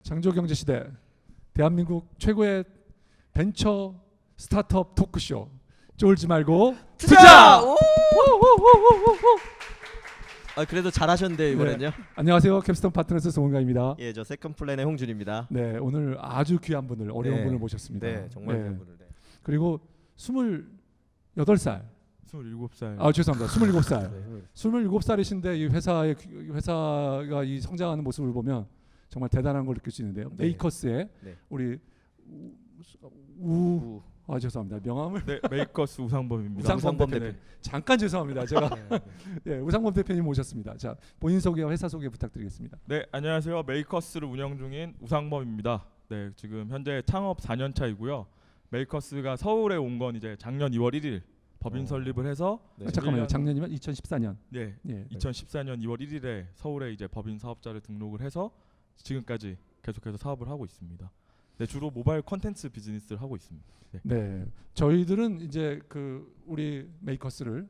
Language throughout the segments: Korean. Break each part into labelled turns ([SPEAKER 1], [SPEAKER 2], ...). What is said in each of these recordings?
[SPEAKER 1] 창조경제시대 대한민국 최고의 벤처 스타트업 토크쇼 쫄지 말고 투자!
[SPEAKER 2] 그래도 잘하셨는데 이번엔요.
[SPEAKER 1] 안녕하세요. 캡스톤 파트너스 송은가입니다.
[SPEAKER 2] 예, 저 세컨플랜의 홍준입니다.
[SPEAKER 1] 네, 오늘 아주 귀한 분을 어려운
[SPEAKER 2] 네.
[SPEAKER 1] 분을 모셨습니다.
[SPEAKER 2] 네, 정말 귀한 분을. 네.
[SPEAKER 1] 그리고 28살.
[SPEAKER 3] 27살.
[SPEAKER 1] 아, 죄송합니다. 27살.
[SPEAKER 2] 네.
[SPEAKER 1] 27살이신데 이 회사가 이 성장하는 모습을 보면 정말 대단한 걸 느낄 수 있는데요.
[SPEAKER 2] 네.
[SPEAKER 1] 메이커스의
[SPEAKER 2] 네.
[SPEAKER 1] 우리 죄송합니다. 명함을
[SPEAKER 3] 네, 메이커스 우상범입니다.
[SPEAKER 1] 우상범 대표. 잠깐 죄송합니다. 제가 네, 우상범 대표님 모셨습니다. 자, 본인 소개와 회사 소개 부탁드리겠습니다.
[SPEAKER 3] 네, 안녕하세요. 메이커스를 운영 중인 우상범입니다. 네, 지금 현재 창업 4년 차이고요. 메이커스가 서울에 온 건 이제 작년 2월 1일 법인 설립을 해서
[SPEAKER 2] 네.
[SPEAKER 1] 잠깐만요. 작년이면 2014년.
[SPEAKER 3] 네,
[SPEAKER 1] 예.
[SPEAKER 3] 2014년 2월 1일에 서울에 이제 법인 사업자를 등록을 해서 지금까지 계속해서 사업을 하고 있습니다. 네, 주로 모바일 콘텐츠 비즈니스를 하고 있습니다. 네.
[SPEAKER 1] 네, 저희들은 이제 우리 메이커스를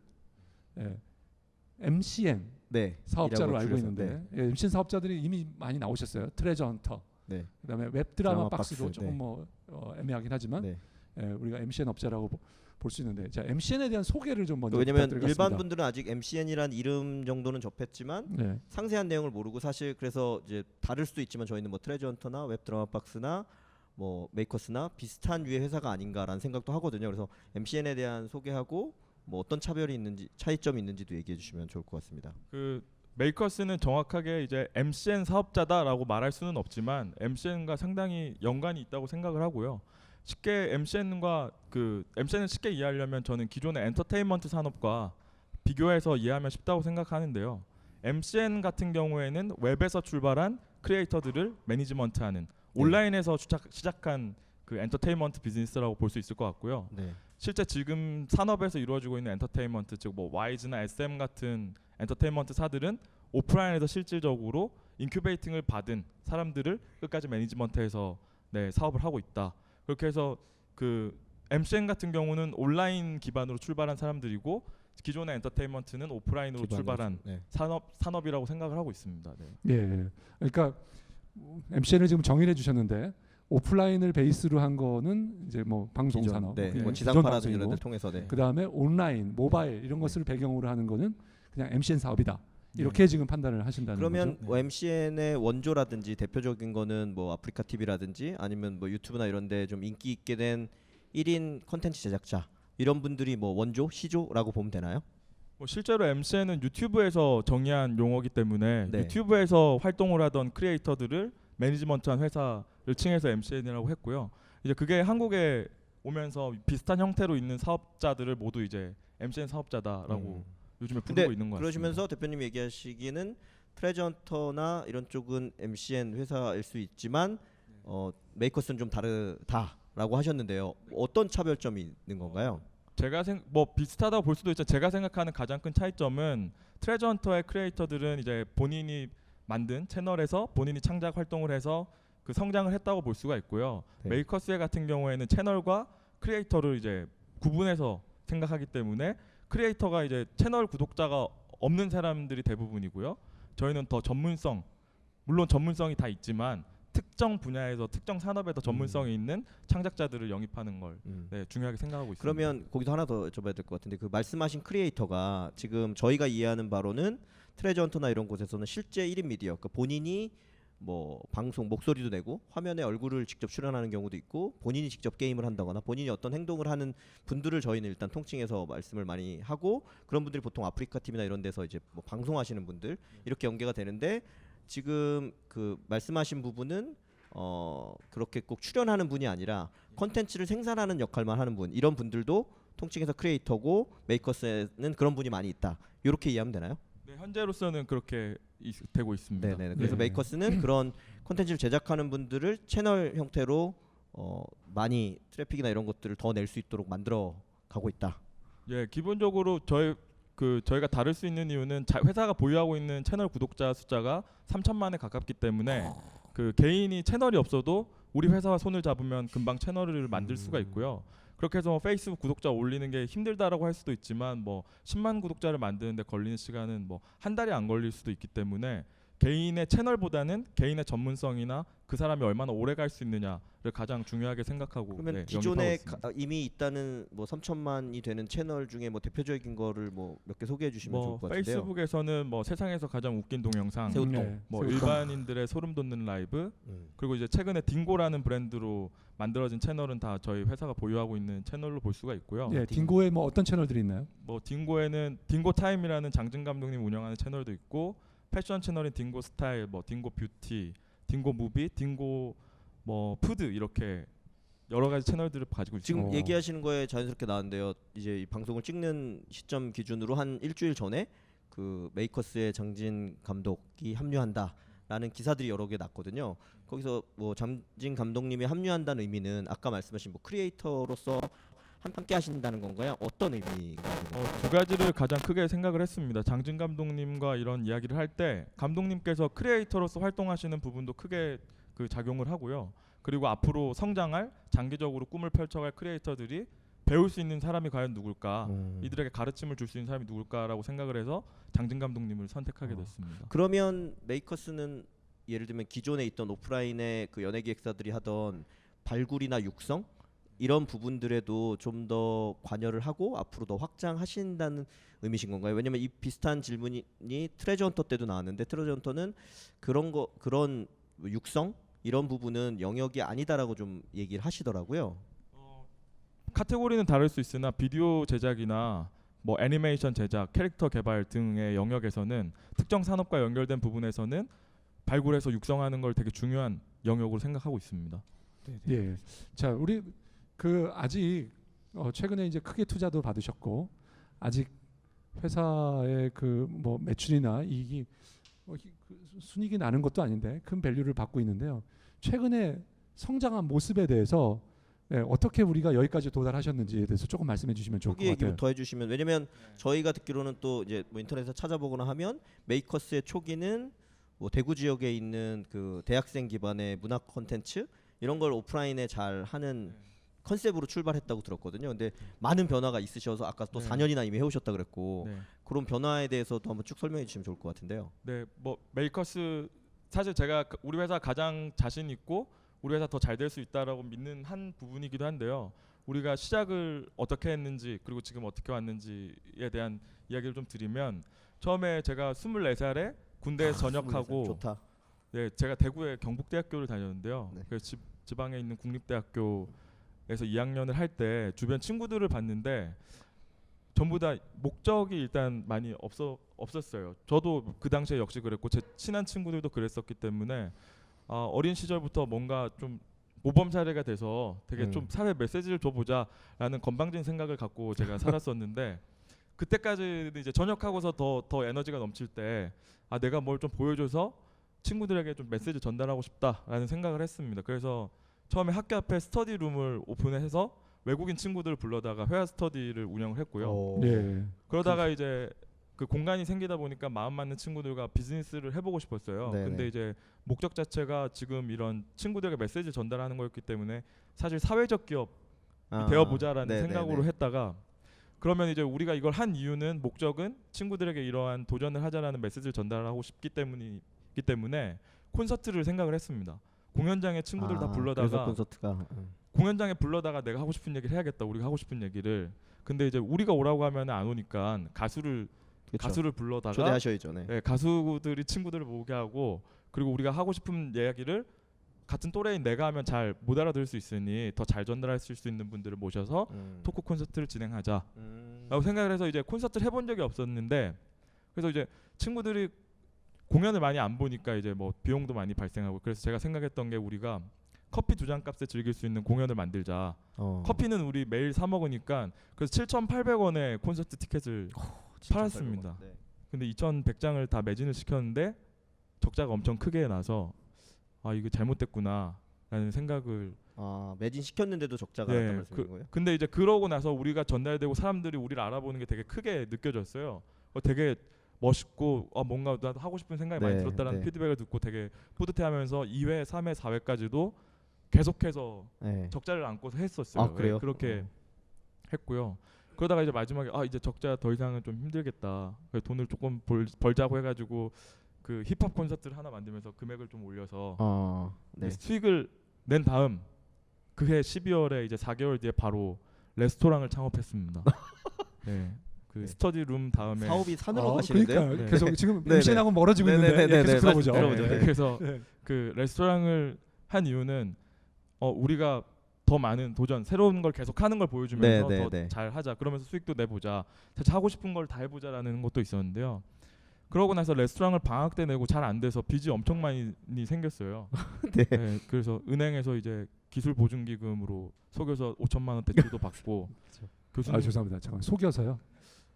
[SPEAKER 1] MCN
[SPEAKER 2] 네.
[SPEAKER 1] 사업자로
[SPEAKER 2] 이라고
[SPEAKER 1] 알고
[SPEAKER 2] 줄여서,
[SPEAKER 1] 있는데 MCN 사업자들이 이미 많이 나오셨어요. 트레저 헌터,
[SPEAKER 2] 네.
[SPEAKER 1] 그다음에 웹드라마
[SPEAKER 2] 드라마
[SPEAKER 1] 박스도
[SPEAKER 2] 박스,
[SPEAKER 1] 조금
[SPEAKER 2] 네.
[SPEAKER 1] 애매하긴 하지만
[SPEAKER 2] 네.
[SPEAKER 1] 우리가 MCN 업자라고 볼 수 있는데, 자, MCN에 대한 소개를 좀 먼저
[SPEAKER 2] 왜냐면
[SPEAKER 1] 부탁드리겠습니다.
[SPEAKER 2] 일반 분들은 아직 MCN이란 이름 정도는 접했지만
[SPEAKER 1] 네.
[SPEAKER 2] 상세한 내용을 모르고 사실 그래서 이제 다를 수도 있지만 저희는 뭐 트레저 헌터나 웹드라마 박스나 뭐 메이커스나 비슷한 류의 회사가 아닌가라는 생각도 하거든요. 그래서 MCN에 대한 소개하고 뭐 어떤 차별이 있는지 차이점이 있는지도 얘기해 주시면 좋을 것 같습니다.
[SPEAKER 3] 그 메이커스는 정확하게 이제 MCN 사업자다라고 말할 수는 없지만 MCN과 상당히 연관이 있다고 생각을 하고요. 쉽게 MCN을 쉽게 이해하려면 저는 기존의 엔터테인먼트 산업과 비교해서 이해하면 쉽다고 생각하는데요. MCN 같은 경우에는 웹에서 출발한 크리에이터들을 매니지먼트하는 온라인에서 시작한 그 엔터테인먼트 비즈니스라고 볼 수 있을 것 같고요.
[SPEAKER 2] 네.
[SPEAKER 3] 실제 지금 산업에서 이루어지고 있는 엔터테인먼트, 즉 뭐 와이즈나 SM 같은 엔터테인먼트사들은 오프라인에서 실질적으로 인큐베이팅을 받은 사람들을 끝까지 매니지먼트해서 사업을 하고 있다. 그렇게 해서 그 MCN 같은 경우는 온라인 기반으로 출발한 사람들이고 기존의 엔터테인먼트는 오프라인으로 출발한 산업이라고 생각을 하고 있습니다. 네.
[SPEAKER 1] 예. 그러니까 MCN을 지금 정의해 주셨는데 오프라인을 베이스로 한 거는 이제 뭐 방송
[SPEAKER 2] 기존,
[SPEAKER 1] 산업,
[SPEAKER 2] 네.
[SPEAKER 1] 뭐
[SPEAKER 2] 지상파라든지 이런 데를 통해서
[SPEAKER 1] 그다음에 온라인, 모바일 이런 것을 배경으로 하는 거는 그냥 MCN 사업이다. 이렇게 지금 판단을 하신다는
[SPEAKER 2] 그러면
[SPEAKER 1] 거죠.
[SPEAKER 2] 뭐 MCN의 원조라든지 대표적인 거는 뭐 아프리카 TV라든지 아니면 뭐 유튜브나 이런 데 좀 인기 있게 된 1인 콘텐츠 제작자 이런 분들이 뭐 원조, 시조라고 보면 되나요?
[SPEAKER 3] 뭐 실제로 MCN은 유튜브에서 정의한 용어이기 때문에
[SPEAKER 2] 네.
[SPEAKER 3] 유튜브에서 활동을 하던 크리에이터들을 매니지먼트한 회사를 칭해서 MCN이라고 했고요. 이제 그게 한국에 오면서 비슷한 형태로 있는 사업자들을 모두 이제 MCN 사업자다라고 요즘에 부르고 있는 것 같습니다.
[SPEAKER 2] 그러시면서 대표님 얘기하시기는 트레저 헌터나 이런 쪽은 MCN 회사일 수 있지만 메이커스는 좀 다르다라고 하셨는데요. 어떤 차별점이 있는 건가요?
[SPEAKER 3] 제가 뭐 비슷하다고 볼 수도 있지만 제가 생각하는 가장 큰 차이점은 트레저 헌터의 크리에이터들은 이제 본인이 만든 채널에서 본인이 창작 활동을 해서 그 성장을 했다고 볼 수가 있고요.
[SPEAKER 2] 네.
[SPEAKER 3] 메이커스의 같은 경우에는 채널과 크리에이터를 이제 구분해서 생각하기 때문에 크리에이터가 이제 채널 구독자가 없는 사람들이 대부분이고요. 저희는 더 전문성, 물론 전문성이 다 있지만 특정 분야에서 특정 산업에서 전문성이 있는 창작자들을 영입하는 걸 중요하게 생각하고 있습니다.
[SPEAKER 2] 그러면 거기서 하나 더 여쭤봐야 될 것 같은데 그 말씀하신 크리에이터가 지금 저희가 이해하는 바로는 트레저 헌터나 이런 곳에서는 실제 1인 미디어, 그러니까 본인이 뭐 방송 목소리도 내고 화면에 얼굴을 직접 출연하는 경우도 있고 본인이 직접 게임을 한다거나 본인이 어떤 행동을 하는 분들을 저희는 일단 통칭해서 말씀을 많이 하고 그런 분들이 보통 아프리카 TV나 이런 데서 이제 뭐 방송하시는 분들 이렇게 연계가 되는데 지금 그 말씀하신 부분은 그렇게 꼭 출연하는 분이 아니라 콘텐츠를 생산하는 역할만 하는 분 이런 분들도 통칭해서 크리에이터고 메이커스는 그런 분이 많이 있다. 이렇게 이해하면 되나요?
[SPEAKER 3] 네, 현재로서는 그렇게 되고 있습니다.
[SPEAKER 2] 네네. 그래서 메이커스는 그런 콘텐츠를 제작하는 분들을 채널 형태로 많이 트래픽이나 이런 것들을 더 낼 수 있도록 만들어 가고 있다.
[SPEAKER 3] 예, 기본적으로 저희가 다를 수 있는 이유는 회사가 보유하고 있는 채널 구독자 숫자가 3천만에 가깝기 때문에 그 개인이 채널이 없어도 우리 회사와 손을 잡으면 금방 채널을 만들 수가 있고요. 그렇게 해서 페이스북 구독자 올리는 게 힘들다라고 할 수도 있지만 뭐 10만 구독자를 만드는데 걸리는 시간은 뭐 한 달이 안 걸릴 수도 있기 때문에 개인의 채널보다는 개인의 전문성이나 그 사람이 얼마나 오래 갈 수 있느냐를 가장 중요하게 생각하고
[SPEAKER 2] 그러면
[SPEAKER 3] 네,
[SPEAKER 2] 기존에
[SPEAKER 3] 영입하고 있습니다.
[SPEAKER 2] 이미 있다는 뭐 3천만이 되는 채널 중에 뭐 대표적인 거를 뭐 몇 개 소개해 주시면 좋을
[SPEAKER 3] 뭐
[SPEAKER 2] 것 같은데요.
[SPEAKER 3] 페이스북에서는 뭐 세상에서 가장 웃긴 동영상,
[SPEAKER 2] 새우똥.
[SPEAKER 1] 네,
[SPEAKER 3] 뭐
[SPEAKER 1] 새우똥.
[SPEAKER 3] 일반인들의 소름 돋는 라이브, 그리고 이제 최근에 딩고라는 브랜드로 만들어진 채널은 다 저희 회사가 보유하고 있는 채널로 볼 수가 있고요.
[SPEAKER 1] 예, 딩고에 뭐 어떤 채널들이 있나요?
[SPEAKER 3] 뭐 딩고에는 딩고 타임이라는 장진 감독님 운영하는 채널도 있고 패션 채널인 딩고 스타일, 뭐 딩고 뷰티, 딩고 무비, 딩고 뭐 푸드 이렇게 여러 가지 채널들을 가지고 있습니다.
[SPEAKER 2] 지금 얘기하시는 거에 자연스럽게 나왔는데요. 이제 이 방송을 찍는 시점 기준으로 한 일주일 전에 그 메이커스의 장진 감독이 합류한다라는 기사들이 여러 개 났거든요. 거기서 뭐 장진 감독님이 합류한다는 의미는 아까 말씀하신 뭐 크리에이터로서 함께 하신다는 건가요? 어떤 의미가
[SPEAKER 3] 두 가지를 가장 크게 생각을 했습니다. 장진 감독님과 이런 이야기를 할 때 감독님께서 크리에이터로서 활동하시는 부분도 크게 그 작용을 하고요. 그리고 앞으로 성장할 장기적으로 꿈을 펼쳐갈 크리에이터들이 배울 수 있는 사람이 과연 누굴까, 이들에게 가르침을 줄 수 있는 사람이 누굴까라고 생각을 해서 장진 감독님을 선택하게 됐습니다.
[SPEAKER 2] 그러면 메이커스는 예를 들면 기존에 있던 오프라인의 그 연예기획사들이 하던 발굴이나 육성 이런 부분들에도 좀 더 관여를 하고 앞으로 더 확장하신다는 의미신 건가요? 왜냐면 이 비슷한 질문이 트레저 헌터 때도 나왔는데 트레저 헌터는 그런 육성 이런 부분은 영역이 아니다라고 좀 얘기를 하시더라고요.
[SPEAKER 3] 카테고리는 다를 수 있으나 비디오 제작이나 뭐 애니메이션 제작, 캐릭터 개발 등의 영역에서는 특정 산업과 연결된 부분에서는 발굴해서 육성하는 걸 되게 중요한 영역으로 생각하고 있습니다.
[SPEAKER 1] 예. 자, 우리 그 아직 최근에 이제 크게 투자도 받으셨고 아직 회사의 그 뭐 매출이나 이익이 순이익이 나는 것도 아닌데 큰 밸류를 받고 있는데요. 최근에 성장한 모습에 대해서 어떻게 우리가 여기까지 도달하셨는지에 대해서 조금 말씀해 주시면 좋을 것
[SPEAKER 2] 초기
[SPEAKER 1] 같아요.
[SPEAKER 2] 얘기부터 해주시면 왜냐면 저희가 듣기로는 또 이제 뭐 인터넷에서 찾아보거나 하면 메이커스의 초기는 뭐 대구 지역에 있는 그 대학생 기반의 문화 콘텐츠 이런 걸 오프라인에 잘 하는 컨셉으로 출발했다고 들었거든요. 근데 많은 변화가 있으셔서 아까 또
[SPEAKER 3] 네.
[SPEAKER 2] 4년이나 이미 해오셨다 그랬고
[SPEAKER 3] 네.
[SPEAKER 2] 그런 변화에 대해서도 한번 쭉 설명해 주시면 좋을 것 같은데요.
[SPEAKER 3] 네, 뭐 메이커스 사실 제가 우리 회사 가장 자신 있고 우리 회사 더 잘 될 수 있다라고 믿는 한 부분이기도 한데요. 우리가 시작을 어떻게 했는지 그리고 지금 어떻게 왔는지에 대한 이야기를 좀 드리면 처음에 제가 24살에 군대에 전역하고
[SPEAKER 2] 좋다.
[SPEAKER 3] 네, 제가 대구의 경북대학교를 다녔는데요.
[SPEAKER 2] 네.
[SPEAKER 3] 그래서 지방에 있는 국립대학교에서 2학년을 할 때 주변 친구들을 봤는데 전부 다 목적이 일단 많이 없었어요. 저도 그 당시에 역시 그랬고 제 친한 친구들도 그랬었기 때문에 어린 시절부터 뭔가 좀 모범 사례가 돼서 되게 좀 사회 메시지를 줘보자라는 건방진 생각을 갖고 제가 살았었는데 그때까지는 이제 전역하고서 더 에너지가 넘칠 때 내가 뭘 좀 보여줘서 친구들에게 좀 메시지 전달하고 싶다라는 생각을 했습니다. 그래서 처음에 학교 앞에 스터디룸을 오픈해서 외국인 친구들을 불러다가 회화 스터디를 운영을 했고요.
[SPEAKER 1] 예.
[SPEAKER 3] 그러다가 이제 그 공간이 생기다 보니까 마음 맞는 친구들과 비즈니스를 해보고 싶었어요.
[SPEAKER 2] 네네.
[SPEAKER 3] 근데 이제 목적 자체가 지금 이런 친구들에게 메시지 전달하는 거였기 때문에 사실 사회적 기업이 되어보자라는
[SPEAKER 2] 네네네.
[SPEAKER 3] 생각으로 했다가 그러면 이제 우리가 이걸 한 이유는 목적은 친구들에게 이러한 도전을 하자라는 메시지를 전달하고 싶기 때문에 콘서트를 생각을 했습니다. 공연장에 친구들 다
[SPEAKER 2] 그래서
[SPEAKER 3] 불러다가
[SPEAKER 2] 콘서트가
[SPEAKER 3] 공연장에 불러다가 내가 하고 싶은 얘기를 해야겠다. 우리가 하고 싶은 얘기를. 근데 이제 우리가 오라고 하면 안 오니까 가수를 불러다가
[SPEAKER 2] 초대하셔야죠. 네.
[SPEAKER 3] 네, 가수들이 친구들을 모으게 하고 그리고 우리가 하고 싶은 이야기를 같은 또래인 내가 하면 잘 못 알아들을 수 있으니 더 잘 전달할 수 있는 분들을 모셔서 토크 콘서트를 진행하자라고 생각을 해서 이제 콘서트를 해본 적이 없었는데 그래서 이제 친구들이 공연을 많이 안 보니까 이제 뭐 비용도 많이 발생하고 그래서 제가 생각했던 게 우리가 커피 2잔 값에 즐길 수 있는 공연을 만들자. 커피는 우리 매일 사 먹으니까 그래서 7,800원에 콘서트 티켓을 팔았습니다.
[SPEAKER 2] 네.
[SPEAKER 3] 근데 2,100장을 다 매진을 시켰는데 적자가 엄청 크게 나서 이거 잘못됐구나라는 생각을
[SPEAKER 2] 매진 시켰는데도 적자가
[SPEAKER 3] 네,
[SPEAKER 2] 났단 말씀인 거예요?
[SPEAKER 3] 근데 이제 그러고 나서 우리가 전달되고 사람들이 우리를 알아보는 게 되게 크게 느껴졌어요. 되게 멋있고 뭔가 나도 하고 싶은 생각이 많이
[SPEAKER 2] 네,
[SPEAKER 3] 들었다라는
[SPEAKER 2] 네.
[SPEAKER 3] 피드백을 듣고 되게 뿌듯해하면서 2회, 3회, 4회까지도 계속해서
[SPEAKER 2] 네.
[SPEAKER 3] 적자를 안고서 했었어요.
[SPEAKER 2] 그래요?
[SPEAKER 3] 네, 그렇게 했고요. 그러다가 이제 마지막에 이제 적자 더 이상은 좀 힘들겠다. 그래서 돈을 조금 벌자고 해가지고 그 힙합 콘서트를 하나 만들면서 금액을 좀 올려서
[SPEAKER 2] 네.
[SPEAKER 3] 수익을 낸 다음 그해 12월에 이제 4개월 뒤에 바로 레스토랑을 창업했습니다. 네. 그
[SPEAKER 2] 네.
[SPEAKER 3] 스터디룸 다음에
[SPEAKER 2] 사업이 산으로 가시는데요.
[SPEAKER 1] 그러니까
[SPEAKER 3] 네.
[SPEAKER 1] 계속 지금
[SPEAKER 2] 네네.
[SPEAKER 1] MCN하고 멀어지고 있는데
[SPEAKER 2] 네네네네.
[SPEAKER 1] 계속 들어보죠.
[SPEAKER 2] 들어보죠. 네.
[SPEAKER 3] 그래서
[SPEAKER 1] 네.
[SPEAKER 3] 그 레스토랑을 한 이유는 우리가 더 많은 도전, 새로운 걸 계속 하는 걸 보여주면서
[SPEAKER 2] 네, 네,
[SPEAKER 3] 더
[SPEAKER 2] 네.
[SPEAKER 3] 잘 하자. 그러면서 수익도 내보자. 자기가 하고 싶은 걸 다 해보자라는 것도 있었는데요. 그러고 나서 레스토랑을 방학 때 내고 잘 안 돼서 빚이 엄청 많이 생겼어요.
[SPEAKER 2] 네.
[SPEAKER 3] 네, 그래서 은행에서 이제 기술 보증기금으로 속여서 5천만 원 대출도 받고 교수님
[SPEAKER 1] 아 죄송합니다. 잠깐 속여서요.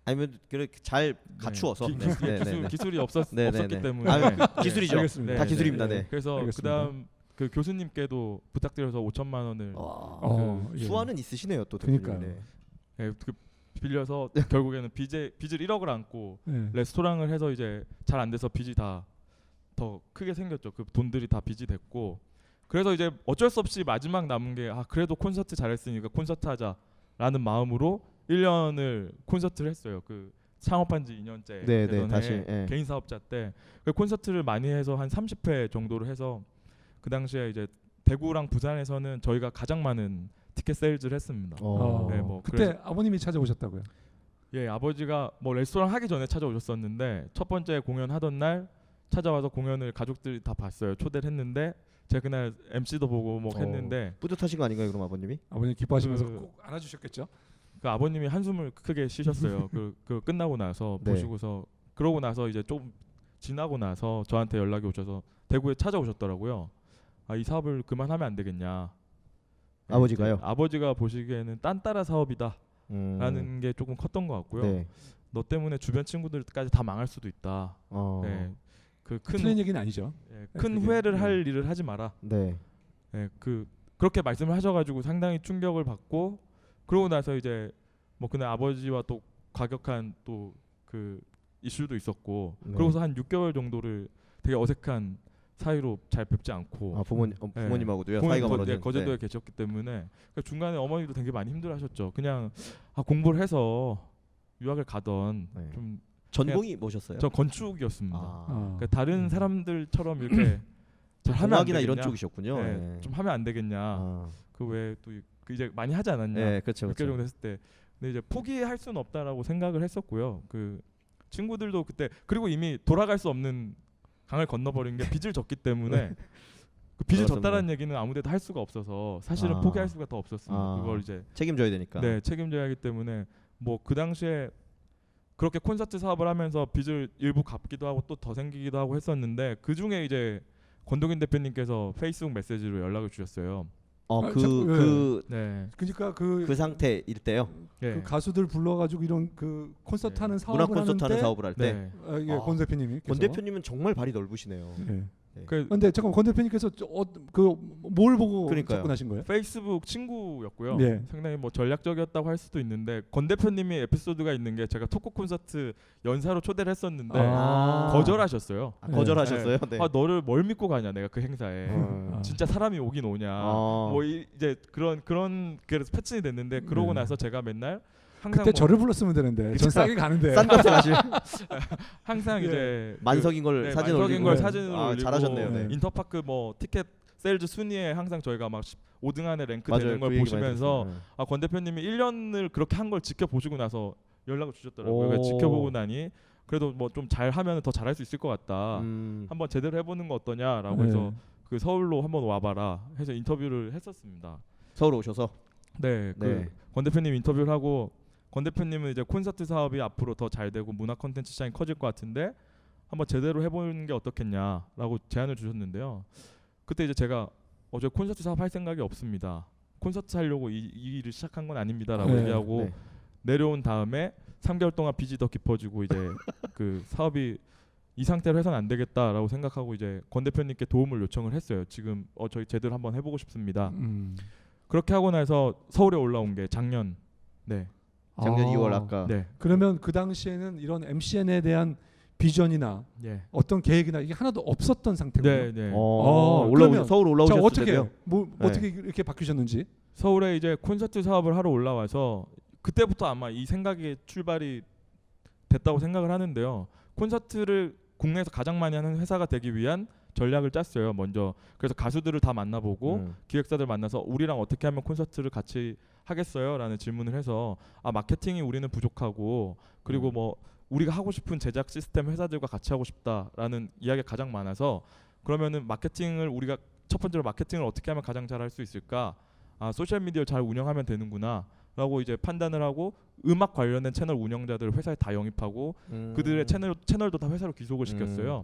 [SPEAKER 2] 아니면 그렇게 잘 갖추어서.
[SPEAKER 3] 기,
[SPEAKER 2] 네. 네, 네, 네.
[SPEAKER 3] 기술이
[SPEAKER 2] 네, 네,
[SPEAKER 3] 없었기
[SPEAKER 2] 네.
[SPEAKER 3] 때문에
[SPEAKER 2] 기술이죠.
[SPEAKER 1] 알겠습니다.
[SPEAKER 2] 다
[SPEAKER 3] 네,
[SPEAKER 2] 기술입니다.
[SPEAKER 1] 네,
[SPEAKER 2] 네.
[SPEAKER 1] 네.
[SPEAKER 3] 그래서
[SPEAKER 1] 알겠습니다.
[SPEAKER 3] 그다음 그 교수님께도 부탁드려서 5천만 원을
[SPEAKER 1] 예.
[SPEAKER 2] 수완은 있으시네요, 또.
[SPEAKER 1] 그러니까요.
[SPEAKER 2] 대표님.
[SPEAKER 3] 그 빌려서 결국에는 빚을 1억을 안고
[SPEAKER 1] 네.
[SPEAKER 3] 레스토랑을 해서 이제 잘 안 돼서 빚이 다 더 크게 생겼죠. 그 돈들이 다 빚이 됐고 그래서 이제 어쩔 수 없이 마지막 남은 게 그래도 콘서트 잘했으니까 콘서트 하자라는 마음으로 1년을 콘서트를 했어요. 그 창업한 지 2년째
[SPEAKER 2] 네, 네,
[SPEAKER 3] 되던
[SPEAKER 2] 다시,
[SPEAKER 3] 해에
[SPEAKER 2] 예.
[SPEAKER 3] 개인 사업자 때 그 콘서트를 많이 해서 한 30회 정도를 해서 그 당시에 이제 대구랑 부산에서는 저희가 가장 많은 티켓 세일즈를 했습니다. 네, 뭐
[SPEAKER 1] 그때
[SPEAKER 3] 그래서-
[SPEAKER 1] 아버님이 찾아오셨다고요.
[SPEAKER 3] 예, 아버지가 뭐 레스토랑 하기 전에 찾아오셨었는데 첫 번째 공연 하던 날 찾아와서 공연을 가족들이 다 봤어요. 초대를 했는데 제가 그날 MC도 보고 뭐 했는데
[SPEAKER 2] 뿌듯하신 거 아닌가요, 그럼 아버님이?
[SPEAKER 1] 아버님 기뻐하시면서
[SPEAKER 3] 그-
[SPEAKER 1] 꼭 안아주셨겠죠.
[SPEAKER 3] 그 아버님이 한숨을 크게 쉬셨어요. 그 끝나고 나서
[SPEAKER 2] 네.
[SPEAKER 3] 보시고서 그러고 나서 이제 좀 지나고 나서 저한테 연락이 오셔서 대구에 찾아오셨더라고요. 이 사업을 그만하면 안 되겠냐. 네,
[SPEAKER 2] 아버지가요?
[SPEAKER 3] 이제 아버지가 보시기에는 딴따라 사업이다라는 게 조금 컸던 것 같고요.
[SPEAKER 2] 네.
[SPEAKER 3] 너 때문에 주변 친구들까지 다 망할 수도 있다. 네, 그큰
[SPEAKER 1] 틀린 얘기는 아니죠.
[SPEAKER 3] 큰
[SPEAKER 1] 그게-
[SPEAKER 3] 후회를 할 일을 하지 마라.
[SPEAKER 2] 네.
[SPEAKER 3] 네, 그렇게 말씀을 하셔가지고 상당히 충격을 받고 그러고 나서 이제 뭐 그날 아버지와 또 과격한 또 그 이슈도 있었고
[SPEAKER 2] 네.
[SPEAKER 3] 그러고서 한 6개월 정도를 되게 어색한 사이로 잘 뵙지 않고
[SPEAKER 2] 부모님하고도요.
[SPEAKER 3] 부모님
[SPEAKER 2] 사이가
[SPEAKER 3] 거-
[SPEAKER 2] 멀어진.
[SPEAKER 3] 거제도에 계셨기 때문에 그 중간에 어머니도 되게 많이 힘들어하셨죠. 그냥 공부를 해서 유학을 가던
[SPEAKER 2] 네.
[SPEAKER 3] 좀
[SPEAKER 2] 전공이 뭐셨어요?
[SPEAKER 3] 저 건축이었습니다. 그러니까 다른
[SPEAKER 1] 음.
[SPEAKER 3] 사람들처럼 이렇게 잘 하면 안
[SPEAKER 2] 공학이나 이런
[SPEAKER 3] 되겠냐?
[SPEAKER 2] 쪽이셨군요.
[SPEAKER 3] 네,
[SPEAKER 2] 네.
[SPEAKER 3] 좀 하면 안 되겠냐. 그 외에 또 이제 많이 하지 않았냐.
[SPEAKER 2] 네, 그렇죠.
[SPEAKER 3] 6개월 정도 했을 때. 근데 이제 포기할 수는 없다라고 생각을 했었고요. 그 친구들도 그때 그리고 이미 돌아갈 수 없는 강을 건너버린 게 빚을 졌기 때문에 그 빚을
[SPEAKER 2] 그렇습니다.
[SPEAKER 3] 졌다는 얘기는 아무데도 할 수가 없어서 사실은 포기할 수가 더 없었습니다. 그걸 이제
[SPEAKER 2] 책임져야 되니까.
[SPEAKER 3] 네, 책임져야 하기 때문에 뭐 그 당시에 그렇게 콘서트 사업을 하면서 빚을 일부 갚기도 하고 또 더 생기기도 하고 했었는데 그 중에 이제 권동인 대표님께서 페이스북 메시지로 연락을 주셨어요. 네.
[SPEAKER 1] 그러니까
[SPEAKER 2] 그 상태일 때요.
[SPEAKER 3] 네.
[SPEAKER 1] 그 가수들 불러가지고 이런 그 콘서트
[SPEAKER 3] 네.
[SPEAKER 1] 하는
[SPEAKER 2] 문화
[SPEAKER 1] 사업을
[SPEAKER 2] 콘서트 하는
[SPEAKER 1] 하는데
[SPEAKER 2] 사업을 할 때.
[SPEAKER 3] 네.
[SPEAKER 1] 예, 권 대표님이.
[SPEAKER 2] 권 대표님은 정말 발이 넓으시네요.
[SPEAKER 1] 네.
[SPEAKER 2] 네.
[SPEAKER 3] 그
[SPEAKER 1] 잠깐 권 대표님께서 뭘 보고
[SPEAKER 2] 그러니까요.
[SPEAKER 1] 접근하신 거예요?
[SPEAKER 3] 페이스북 친구였고요.
[SPEAKER 1] 네.
[SPEAKER 3] 상당히 뭐 전략적이었다고 할 수도 있는데 권 대표님이 에피소드가 있는 게 제가 토크 콘서트 연사로 초대를 했었는데 거절하셨어요.
[SPEAKER 2] 거절하셨어요? 네.
[SPEAKER 3] 너를 뭘 믿고 가냐 내가 그 행사에 진짜 사람이 오긴 오냐. 뭐 이제 그런 그래서 패친이 됐는데 그러고
[SPEAKER 1] 네.
[SPEAKER 3] 나서 제가 맨날 항상
[SPEAKER 1] 그때 저를 불렀으면 되는데 전 싸게 가는데.
[SPEAKER 2] 싼 값에 가실
[SPEAKER 3] 항상
[SPEAKER 1] 예.
[SPEAKER 3] 이제
[SPEAKER 2] 만석인 걸 사진
[SPEAKER 3] 만석인
[SPEAKER 2] 올리고
[SPEAKER 3] 걸 사진으로 올리고
[SPEAKER 2] 잘하셨네요. 네.
[SPEAKER 3] 인터파크 뭐 티켓 세일즈 순위에 항상 저희가 막 5등 안에 랭크
[SPEAKER 2] 맞아요.
[SPEAKER 3] 되는 걸
[SPEAKER 2] 그 얘기 많이
[SPEAKER 3] 보시면서
[SPEAKER 2] 들었어요.
[SPEAKER 3] 권 대표님이 1년을 그렇게 한 걸 지켜보시고 나서 연락을 주셨더라고요.
[SPEAKER 2] 오.
[SPEAKER 3] 그래서 지켜보고 나니 그래도 뭐 좀 잘하면 더 잘할 수 있을 것 같다.
[SPEAKER 2] 음.
[SPEAKER 3] 한번 제대로 해보는 거 어떠냐라고
[SPEAKER 1] 네.
[SPEAKER 3] 해서 그 서울로 한번 와봐라 해서 인터뷰를 했었습니다.
[SPEAKER 2] 서울 오셔서
[SPEAKER 3] 네,
[SPEAKER 2] 네.
[SPEAKER 3] 권 대표님 인터뷰를 하고 권 대표님은 이제 콘서트 사업이 앞으로 더 잘 되고 문화 콘텐츠 시장이 커질 것 같은데 한번 제대로 해보는 게 어떻겠냐라고 제안을 주셨는데요. 그때 이제 제가 어제 콘서트 사업 할 생각이 없습니다. 콘서트 하려고 이 일을 시작한 건 아닙니다라고
[SPEAKER 1] 네.
[SPEAKER 3] 얘기하고
[SPEAKER 2] 네.
[SPEAKER 3] 내려온 다음에 3개월 동안 빚이 더 깊어지고 이제 그 사업이 이 상태로 해서는 안 되겠다라고 생각하고 이제 권 대표님께 도움을 요청을 했어요. 지금 저희 제대로 한번 해보고 싶습니다. 그렇게 하고 나서 서울에 올라온 게 작년. 네.
[SPEAKER 2] 작년 2월 아까
[SPEAKER 3] 네.
[SPEAKER 1] 그러면 그 당시에는 이런 MCN에 대한 비전이나
[SPEAKER 3] 예.
[SPEAKER 1] 어떤 계획이나 이게 하나도 없었던 상태고요.
[SPEAKER 3] 네, 네.
[SPEAKER 1] 그러면
[SPEAKER 2] 서울
[SPEAKER 1] 자,
[SPEAKER 2] 올라오셨을
[SPEAKER 1] 어떻게
[SPEAKER 2] 때요.
[SPEAKER 1] 뭐
[SPEAKER 2] 네.
[SPEAKER 1] 어떻게 이렇게 바뀌셨는지.
[SPEAKER 3] 서울에 이제 콘서트 사업을 하러 올라와서 그때부터 아마 이 생각이 출발이 됐다고 생각을 하는데요. 국내에서 가장 많이 하는 회사가 되기 위한 전략을 짰어요. 먼저 그래서 가수들을 다 만나보고 기획사들 만나서 우리랑 어떻게 하면 콘서트를 같이 하겠어요?라는 질문을 해서 마케팅이 우리는 부족하고 그리고 뭐 우리가 하고 싶은 제작 시스템 회사들과 같이 하고 싶다라는 이야기가 가장 많아서 그러면은 마케팅을 우리가 첫 번째로 마케팅을 어떻게 하면 가장 잘할 수 있을까? 소셜 미디어를 잘 운영하면 되는구나라고 이제 판단을 하고 음악 관련된 채널 운영자들을 회사에 다 영입하고 그들의 채널도 다 회사로 귀속을 시켰어요.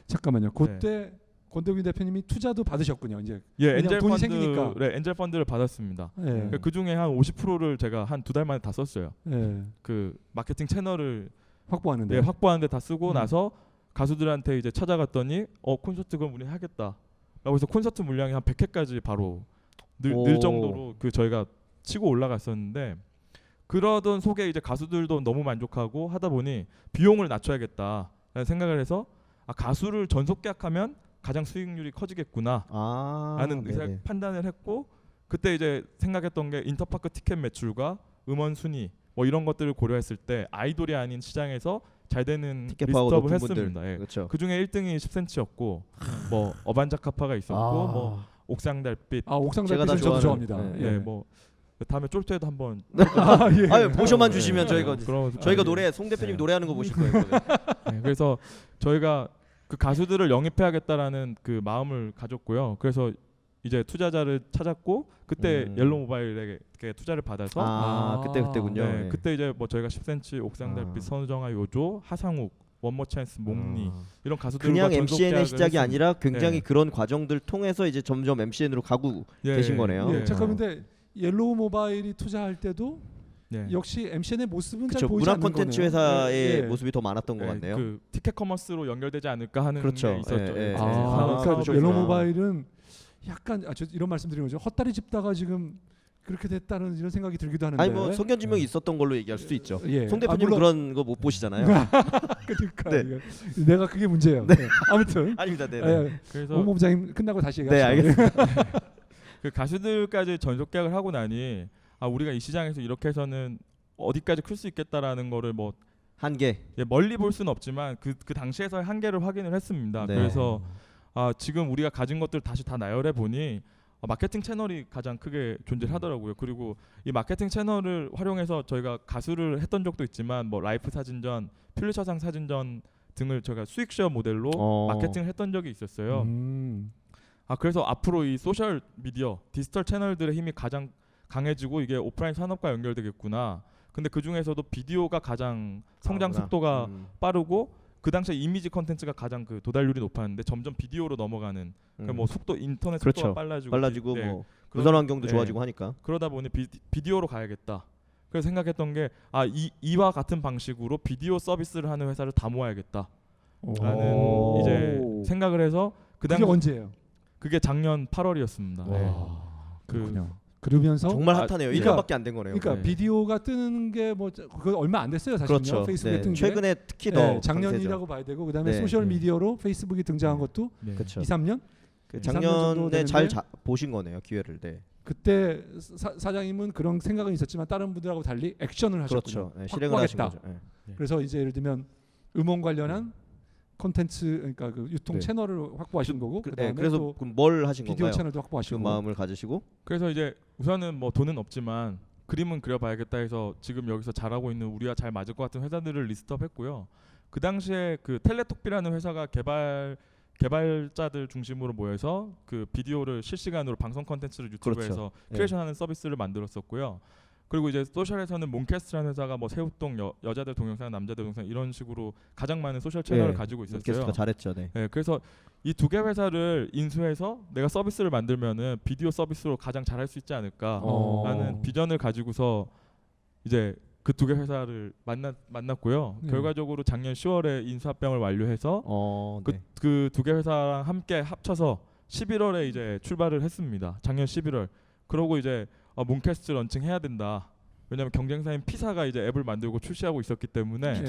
[SPEAKER 1] 잠깐만요. 그때 권동윤 대표님이 투자도 받으셨군요. 이제
[SPEAKER 3] 예,
[SPEAKER 1] 엔젤 돈이 생기니까.
[SPEAKER 3] 네, 엔젤 펀드를 받았습니다.
[SPEAKER 1] 예.
[SPEAKER 3] 그 중에 한 50%를 제가 한 2달 만에 다 썼어요.
[SPEAKER 1] 예.
[SPEAKER 3] 그 마케팅 채널을
[SPEAKER 1] 확보하는데.
[SPEAKER 3] 확보하는데 다 쓰고 나서 가수들한테 이제 찾아갔더니 콘서트 그럼 우리 하겠다. 라고 해서 콘서트 물량이 한 100회까지 바로 늘 정도로 그 저희가 치고 올라갔었는데 그러던 속에 이제 가수들도 너무 만족하고 하다 보니 비용을 낮춰야겠다라는 생각을 해서 가수를 전속 계약하면 가장 수익률이 커지겠구나라는 판단을 했고 그때 이제 생각했던 게 인터파크 티켓 매출과 음원 순위 뭐 이런 것들을 고려했을 때 아이돌이 아닌 시장에서 잘 되는 리스트업을 했습니다. 예.
[SPEAKER 2] 그렇죠.
[SPEAKER 3] 그 중에 1등이 10cm였고 뭐 어반자카파가 있었고 뭐 옥상 달빛
[SPEAKER 1] 옥상달빛은 저도 좋아합니다.
[SPEAKER 3] 예, 뭐 다음에 쫄때도 한번
[SPEAKER 2] 모셔만 주시면 저희가
[SPEAKER 3] 그럼
[SPEAKER 2] 저희가 노래 송 대표님 노래하는 거 보실 거예요.
[SPEAKER 3] 그래서 저희가 그 가수들을 영입해야겠다라는 그 마음을 가졌고요. 그래서 이제 투자자를 찾았고 그때 옐로우 모바일에게 투자를 받아서
[SPEAKER 2] 그때군요.
[SPEAKER 3] 네, 그때 이제 뭐 저희가 10cm, 옥상달빛, 선우정아, 요조, 하상욱, 원모 찬스, 목니 이런 가수들과
[SPEAKER 2] 그냥 MCN의 시작이
[SPEAKER 3] 했습니다.
[SPEAKER 2] 아니라 굉장히 그런 과정들 통해서 이제 점점 MCN으로 가고 계신 거네요.
[SPEAKER 1] 잠깐 근데 옐로우 모바일이 투자할 때도 역시 MCN의 모습은 잘 보이지
[SPEAKER 2] 문화
[SPEAKER 1] 않는 거네요.
[SPEAKER 2] 콘텐츠 회사의 모습이 더 많았던 것 같네요.
[SPEAKER 3] 그 티켓 커머스로 연결되지 않을까 하는 게 있었죠.
[SPEAKER 1] 그러니까 옐로우 모바일은 약간 이런 말씀드리는 거죠. 헛다리 짚다가 지금 그렇게 됐다는 이런 생각이 들기도 하는데.
[SPEAKER 2] 아니 뭐 석연지명이 있었던 걸로 얘기할 수도 있죠. 송 대표님
[SPEAKER 1] 물론
[SPEAKER 2] 그런 거 못 보시잖아요.
[SPEAKER 1] 그러니까 내가 그게 문제예요. 아무튼
[SPEAKER 2] 아닙니다. 네.
[SPEAKER 3] 그래서
[SPEAKER 1] 오 부장님 끝나고 다시 얘기하시죠.
[SPEAKER 2] 네, 알겠습니다.
[SPEAKER 3] 그 가수들까지 전속 계약을 하고 나니 우리가 이 시장에서 이렇게 해서는 어디까지 클 수 있겠다라는 거를 뭐
[SPEAKER 2] 한계.
[SPEAKER 3] 멀리 볼 수는 없지만 그 당시에서의 한계를 확인을 했습니다. 그래서 지금 우리가 가진 것들 다시 다 나열해 보니 마케팅 채널이 가장 크게 존재를 하더라고요. 그리고 이 마케팅 채널을 활용해서 저희가 가수를 했던 적도 있지만 뭐 라이프 사진전, 퓰리처상 사진전 등을 저희가 수익 쉐어 모델로 마케팅을 했던 적이 있었어요. 그래서 앞으로 이 소셜 미디어, 디지털 채널들의 힘이 가장 강해지고 이게 오프라인 산업과 연결되겠구나. 근데 그 중에서도 비디오가 가장 성장 속도가 빠르고 그 당시에 이미지 컨텐츠가 가장 그 도달률이 높았는데 점점 비디오로 넘어가는 뭐 속도 인터넷 속도가 빨라지고
[SPEAKER 2] 뭐 무선 환경도 좋아지고 하니까
[SPEAKER 3] 그러다 보니 비디오로 가야겠다. 그래서 생각했던 게 이와 같은 방식으로 비디오 서비스를 하는 회사를 다 모아야겠다라는 이제 생각을 해서
[SPEAKER 1] 그게 언제예요?
[SPEAKER 3] 그게 작년 8월이었습니다.
[SPEAKER 1] 그렇군요. 그러면서
[SPEAKER 2] 정말 핫하네요. 1년밖에 안 된 거네요.
[SPEAKER 1] 그러니까 비디오가 뜨는 게 뭐 그거 얼마 안 됐어요, 사실요.
[SPEAKER 2] 그렇죠.
[SPEAKER 1] 페이스북에 뜬 게.
[SPEAKER 2] 최근에 특히 더
[SPEAKER 1] 작년이라고 봐야 되고 그다음에 소셜 미디어로 페이스북이 등장한 것도 2, 3년?
[SPEAKER 2] 작년에 잘 보신 거네요, 기회를.
[SPEAKER 1] 그때 사장님은 그런 생각은 있었지만 다른 분들하고 달리 액션을 하셨군요.
[SPEAKER 2] 그렇죠. 실행을 하신 거죠.
[SPEAKER 1] 그래서 이제 예를 들면 음원 관련한 콘텐츠 그러니까 그 유통 채널을 확보하신 거고 그다음에
[SPEAKER 2] 그래서 그럼 뭘 하신
[SPEAKER 1] 비디오
[SPEAKER 2] 건가요?
[SPEAKER 1] 채널도 확보하시고
[SPEAKER 2] 그 마음을 가지시고
[SPEAKER 3] 그래서 이제 우선은 뭐 돈은 없지만 그림은 그려봐야겠다 해서 지금 여기서 잘하고 있는 우리가 잘 맞을 것 같은 회사들을 리스트업했고요. 그 당시에 그 텔레톡비라는 회사가 개발자들 중심으로 모여서 그 비디오를 실시간으로 방송 콘텐츠를 유튜브에서 크리에이션하는 서비스를 만들었었고요. 그리고 이제 소셜에서는 몬캐스트라는 회사가 뭐 새우똥, 여자들 동영상, 남자들 동영상 이런 식으로 가장 많은 소셜 채널을 가지고 있었어요.
[SPEAKER 2] 몬캐스트가 잘했죠.
[SPEAKER 3] 그래서 이 두 개 회사를 인수해서 내가 서비스를 만들면은 비디오 서비스로 가장 잘할 수 있지 않을까라는 비전을 가지고서 이제 그 두 개 회사를 만났고요. 결과적으로 작년 10월에 인수합병을 완료해서 그 두 개 회사랑 함께 합쳐서 11월에 이제 출발을 했습니다. 작년 11월. 그러고 이제 몬캐스트 런칭해야 된다. 왜냐하면 경쟁사인 피사가 이제 앱을 만들고 출시하고 있었기 때문에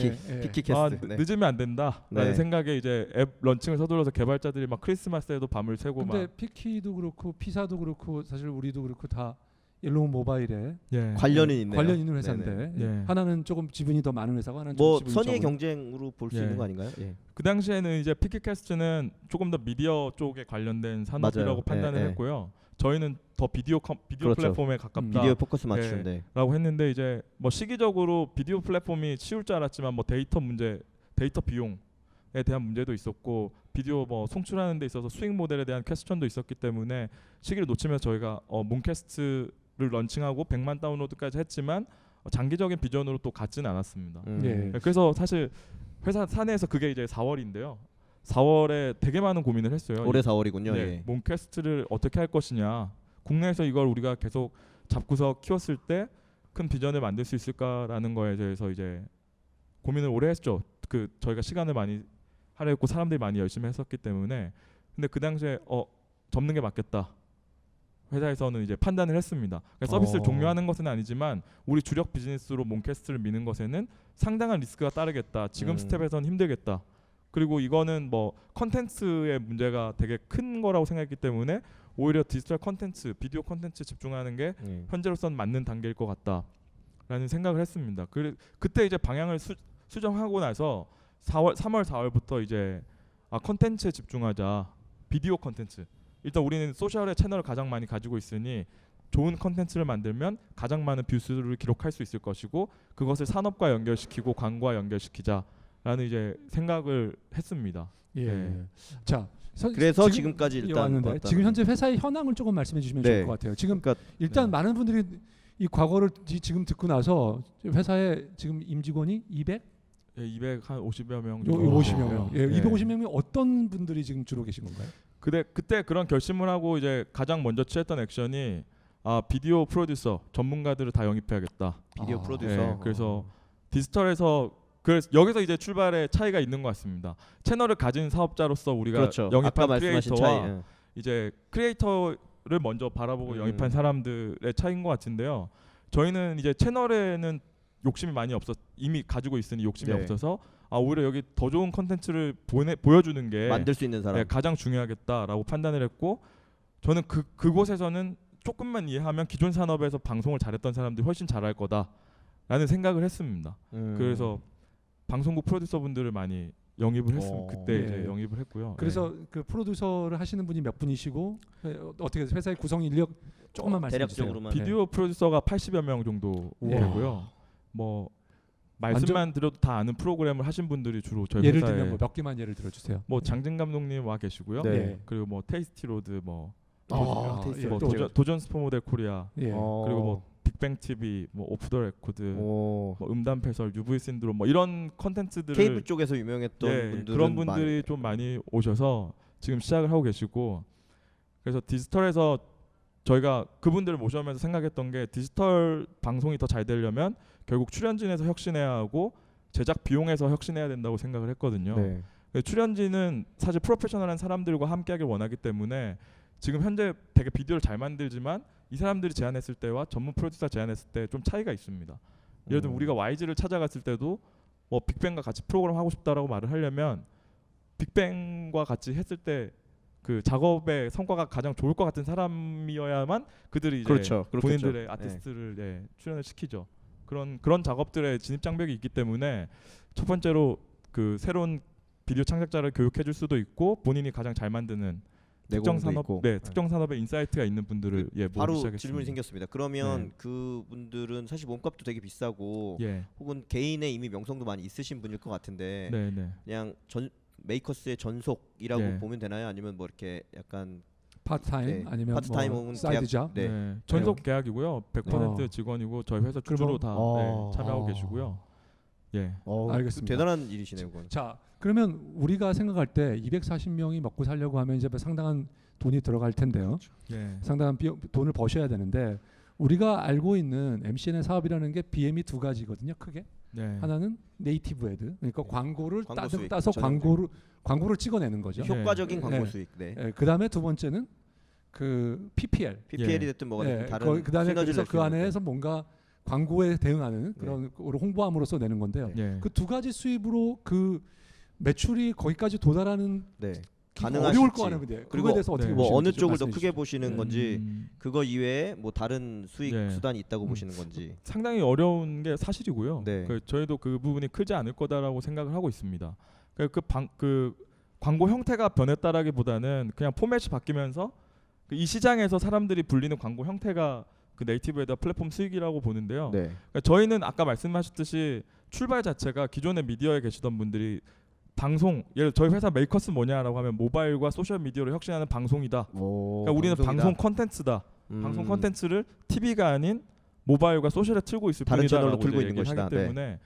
[SPEAKER 2] 피키캐스트
[SPEAKER 3] 늦으면 안 된다라는 생각에 이제 앱 런칭을 서둘러서 개발자들이 막 크리스마스에도 밤을 새고
[SPEAKER 1] 근데 피키도 그렇고 피사도 그렇고 사실 우리도 그렇고 다 옐로우 모바일에
[SPEAKER 3] 예.
[SPEAKER 2] 관련이 있네요.
[SPEAKER 1] 관련 있는 회사인데
[SPEAKER 3] 예.
[SPEAKER 1] 하나는 조금 지분이 더 많은 회사고 하나는
[SPEAKER 2] 뭐
[SPEAKER 1] 좀 지분이
[SPEAKER 2] 선의의
[SPEAKER 1] 적은.
[SPEAKER 2] 경쟁으로 볼 수
[SPEAKER 3] 예.
[SPEAKER 2] 있는 거 아닌가요? 예.
[SPEAKER 3] 그 당시에는 이제 피켓캐스트는 조금 더 미디어 쪽에 관련된 산업이라고
[SPEAKER 2] 맞아요.
[SPEAKER 3] 판단을
[SPEAKER 2] 예, 예.
[SPEAKER 3] 했고요. 저희는 더 비디오
[SPEAKER 2] 그렇죠.
[SPEAKER 3] 플랫폼에 가깝다.
[SPEAKER 2] 비디오 포커스 맞추는데.
[SPEAKER 3] 라고 했는데 이제 뭐 시기적으로 비디오 플랫폼이 쉬울 줄 알았지만 뭐 데이터 문제, 데이터 비용에 대한 문제도 있었고 비디오 뭐 송출하는 데 있어서 수익 모델에 대한 퀘스천도 있었기 때문에 시기를 놓치면서 저희가 몬캐스트를 런칭하고 100만 다운로드까지 했지만 장기적인 비전으로 또 갖지는 않았습니다.
[SPEAKER 1] 예.
[SPEAKER 3] 그래서 사실 회사 사내에서 그게 이제 4월인데요. 4월에 되게 많은 고민을 했어요.
[SPEAKER 2] 올해 4월이군요.
[SPEAKER 3] 네,
[SPEAKER 2] 예.
[SPEAKER 3] 몬캐스트를 어떻게 할 것이냐. 국내에서 이걸 우리가 계속 잡고서 키웠을 때 큰 비전을 만들 수 있을까라는 거에 대해서 이제 고민을 오래 했죠. 그 저희가 시간을 많이 할애했고 사람들이 많이 열심히 했었기 때문에. 근데 그 당시에 접는 게 맞겠다. 회사에서는 이제 판단을 했습니다. 그러니까 서비스를 종료하는 것은 아니지만 우리 주력 비즈니스로 몬캐스트를 미는 것에는 상당한 리스크가 따르겠다. 지금 스텝에서는 힘들겠다. 그리고 이거는 뭐 컨텐츠의 문제가 되게 큰 거라고 생각했기 때문에 오히려 디지털 컨텐츠, 비디오 컨텐츠 집중하는 게 현재로서는 맞는 단계일 것 같다라는 생각을 했습니다. 그때 이제 방향을 수정하고 나서 3월 4월부터 이제 컨텐츠에 집중하자. 비디오 컨텐츠. 일단 우리는 소셜의 채널을 가장 많이 가지고 있으니 좋은 컨텐츠를 만들면 가장 많은 뷰수를 기록할 수 있을 것이고 그것을 산업과 연결시키고 광고와 연결시키자라는 이제 생각을 했습니다.
[SPEAKER 1] 예.
[SPEAKER 3] 네.
[SPEAKER 1] 자,
[SPEAKER 2] 그래서 지금까지 일단
[SPEAKER 1] 왔는데
[SPEAKER 2] 왔다는
[SPEAKER 1] 지금 현재 회사의 현황을 조금 말씀해 주시면
[SPEAKER 2] 네.
[SPEAKER 1] 좋을 것 같아요. 지금
[SPEAKER 2] 그러니까
[SPEAKER 1] 일단
[SPEAKER 2] 네.
[SPEAKER 1] 많은 분들이 이 과거를 지금 듣고 나서 회사에 지금 임직원이 200?
[SPEAKER 3] 예, 250여 명
[SPEAKER 1] 요
[SPEAKER 3] 정도.
[SPEAKER 1] 50여
[SPEAKER 3] 되고요.
[SPEAKER 1] 명. 예, 250명이 어떤 분들이 지금 주로 계신 건가요?
[SPEAKER 3] 그때 그런 결심을 하고 이제 가장 먼저 취했던 액션이 비디오 프로듀서 전문가들을 다 영입해야겠다.
[SPEAKER 2] 비디오
[SPEAKER 1] 아,
[SPEAKER 2] 프로듀서.
[SPEAKER 3] 예, 그래서 디지털에서 그래서 여기서 이제 출발의 차이가 있는 것 같습니다. 채널을 가진 사업자로서 우리가
[SPEAKER 2] 그렇죠. 아까
[SPEAKER 3] 영입한
[SPEAKER 2] 말씀하신
[SPEAKER 3] 크리에이터와
[SPEAKER 2] 차이. 예.
[SPEAKER 3] 이제 크리에이터를 먼저 바라보고 영입한 사람들의 차이인 것 같은데요. 저희는 이제 채널에는 욕심이 많이 이미 가지고 있으니 욕심이
[SPEAKER 2] 네.
[SPEAKER 3] 없어서 오히려 여기 더 좋은 컨텐츠를 보여주는 게
[SPEAKER 2] 만들 수 있는 사람.
[SPEAKER 3] 네, 가장 중요하겠다라고 판단을 했고 저는 그곳에서는 조금만 이해하면 기존 산업에서 방송을 잘했던 사람들이 훨씬 잘할 거다라는 생각을 했습니다. 그래서 방송국 프로듀서분들을 많이 영입을 했습니다. 그때
[SPEAKER 1] 예.
[SPEAKER 3] 이제 영입을 했고요.
[SPEAKER 1] 그래서 그 프로듀서를 하시는 분이 몇 분이시고 어떻게 회사의 구성 인력 조금만 말씀해 주세요.
[SPEAKER 2] 대략적으로만.
[SPEAKER 3] 비디오 프로듀서가 80여 명 정도
[SPEAKER 1] 예.
[SPEAKER 3] 되고요. 뭐 말씀만 드려도 다 아는 프로그램을 하신 분들이 주로 저희
[SPEAKER 1] 예를
[SPEAKER 3] 회사에
[SPEAKER 1] 들면 뭐 몇 개만 예를 들어 주세요.
[SPEAKER 3] 뭐 장진 감독님 와 계시고요.
[SPEAKER 2] 네.
[SPEAKER 1] 예.
[SPEAKER 3] 그리고 뭐 테이스티 로드 뭐
[SPEAKER 2] 테이스티
[SPEAKER 3] 뭐
[SPEAKER 2] 로드.
[SPEAKER 3] 도전 스포모델 코리아
[SPEAKER 1] 예.
[SPEAKER 3] 그리고 뭐 빅뱅 TV 뭐 오프 더 레코드
[SPEAKER 2] 오.
[SPEAKER 3] 뭐 음담 패설 UV 신드롬 뭐 이런 컨텐츠들을
[SPEAKER 2] 케이블 쪽에서 유명했던
[SPEAKER 3] 예,
[SPEAKER 2] 분들은
[SPEAKER 3] 그런 분들이 좀 많이 오셔서 지금 시작을 하고 계시고 그래서 디지털에서 저희가 그분들을 모셔오면서 생각했던 게 디지털 방송이 더 잘 되려면 결국 출연진에서 혁신해야 하고 제작 비용에서 혁신해야 된다고 생각을 했거든요.
[SPEAKER 2] 네.
[SPEAKER 3] 출연진은 사실 프로페셔널한 사람들과 함께하길 원하기 때문에 지금 현재 되게 비디오를 잘 만들지만 이 사람들이 제안했을 때와 전문 프로듀서가 제안했을 때 좀 차이가 있습니다. 예를 들면 우리가 YG를 찾아갔을 때도 뭐 빅뱅과 같이 프로그램 하고 싶다라고 말을 하려면 빅뱅과 같이 했을 때 그 작업의 성과가 가장 좋을 것 같은 사람이어야만 그들이 이제
[SPEAKER 2] 그렇죠. 그렇겠죠.
[SPEAKER 3] 본인들의 아티스트를 출연을 시키죠. 그런 작업들의 진입 장벽이 있기 때문에 첫 번째로 그 새로운 비디오 창작자를 교육해줄 수도 있고 본인이 가장 잘 만드는 특정 산업,
[SPEAKER 2] 있고.
[SPEAKER 3] 특정 산업에 인사이트가 있는 분들을 모으기
[SPEAKER 2] 바로
[SPEAKER 3] 시작했습니다.
[SPEAKER 2] 질문이 생겼습니다. 그러면
[SPEAKER 3] 네.
[SPEAKER 2] 그분들은 사실 몸값도 되게 비싸고
[SPEAKER 3] 예,
[SPEAKER 2] 혹은 개인의 이미 명성도 많이 있으신 분일 것 같은데
[SPEAKER 3] 네, 네.
[SPEAKER 2] 그냥 메이커스의 전속이라고
[SPEAKER 3] 예.
[SPEAKER 2] 보면 되나요? 아니면 뭐 이렇게 약간
[SPEAKER 1] 파트타임
[SPEAKER 2] 네.
[SPEAKER 1] 아니면
[SPEAKER 2] 파트타임
[SPEAKER 1] 뭐
[SPEAKER 2] 혹은
[SPEAKER 1] 사이드
[SPEAKER 2] 계약-
[SPEAKER 1] 잡.
[SPEAKER 2] 네.
[SPEAKER 3] 네. 전속 계약이고요. 100% 직원이고 저희 회사 주주로 다 참여하고 계시고요. 예.
[SPEAKER 1] 알겠습니다.
[SPEAKER 2] 대단한 일이시네요, 그건.
[SPEAKER 1] 자, 그러면 우리가 생각할 때 240명이 먹고 살려고 하면 이제 상당한 돈이 들어갈 텐데요.
[SPEAKER 3] 예.
[SPEAKER 1] 상당한 돈을 버셔야 되는데 우리가 알고 있는 MCN의 사업이라는 게 BM이 두 가지거든요. 크게
[SPEAKER 3] 네.
[SPEAKER 1] 하나는 네이티브 애드, 그러니까 광고를
[SPEAKER 2] 광고 수익,
[SPEAKER 1] 따서 광고를 찍어내는 거죠.
[SPEAKER 2] 효과적인 광고
[SPEAKER 1] 네.
[SPEAKER 2] 수익. 네.
[SPEAKER 1] 그 다음에 두 번째는 그 PPL.
[SPEAKER 2] PPL이 됐든 뭐가 됐든 다른
[SPEAKER 1] 그 다음에
[SPEAKER 2] 시너지를
[SPEAKER 1] 그래서
[SPEAKER 2] 낼수
[SPEAKER 1] 그
[SPEAKER 2] 있는
[SPEAKER 1] 안에서 뭔가 광고에 대응하는 그런 거를 홍보함으로써 내는 건데요.
[SPEAKER 3] 예.
[SPEAKER 1] 그 두 가지 수입으로 그 매출이 거기까지 도달하는
[SPEAKER 2] 네. 가능하실지.
[SPEAKER 1] 어려울 거 아닌데 그거에
[SPEAKER 2] 그리고
[SPEAKER 1] 대해서 어떻게
[SPEAKER 3] 네.
[SPEAKER 2] 뭐
[SPEAKER 1] 보시는지
[SPEAKER 2] 어느
[SPEAKER 1] 좀
[SPEAKER 2] 쪽을 더
[SPEAKER 1] 말씀해
[SPEAKER 2] 크게
[SPEAKER 1] 주시죠.
[SPEAKER 2] 보시는 건지 그거 이외에 뭐 다른 수익
[SPEAKER 3] 네.
[SPEAKER 2] 수단이 있다고 보시는 건지.
[SPEAKER 3] 상당히 어려운 게 사실이고요.
[SPEAKER 2] 네.
[SPEAKER 3] 저희도 그 부분이 크지 않을 거다라고 생각을 하고 있습니다. 그 광고 형태가 변했다라기보다는 그냥 포맷이 바뀌면서 이 시장에서 사람들이 불리는 광고 형태가 그 네이티브에다 플랫폼 수익이라고 보는데요.
[SPEAKER 2] 네.
[SPEAKER 3] 그러니까 저희는 아까 말씀하셨듯이 출발 자체가 기존의 미디어에 계시던 분들이 방송, 예를 들어 저희 회사 메이커스 뭐냐라고 하면 모바일과 소셜 미디어를 혁신하는 방송이다. 그러니까 우리는 방송 컨텐츠다. 방송 컨텐츠를 TV가 아닌 모바일과 소셜에 틀고 있을
[SPEAKER 2] 다른 채널로
[SPEAKER 3] 뿐이다라고
[SPEAKER 2] 틀고
[SPEAKER 3] 이제
[SPEAKER 2] 있는
[SPEAKER 3] 얘기를
[SPEAKER 2] 것이다.
[SPEAKER 3] 하기 때문에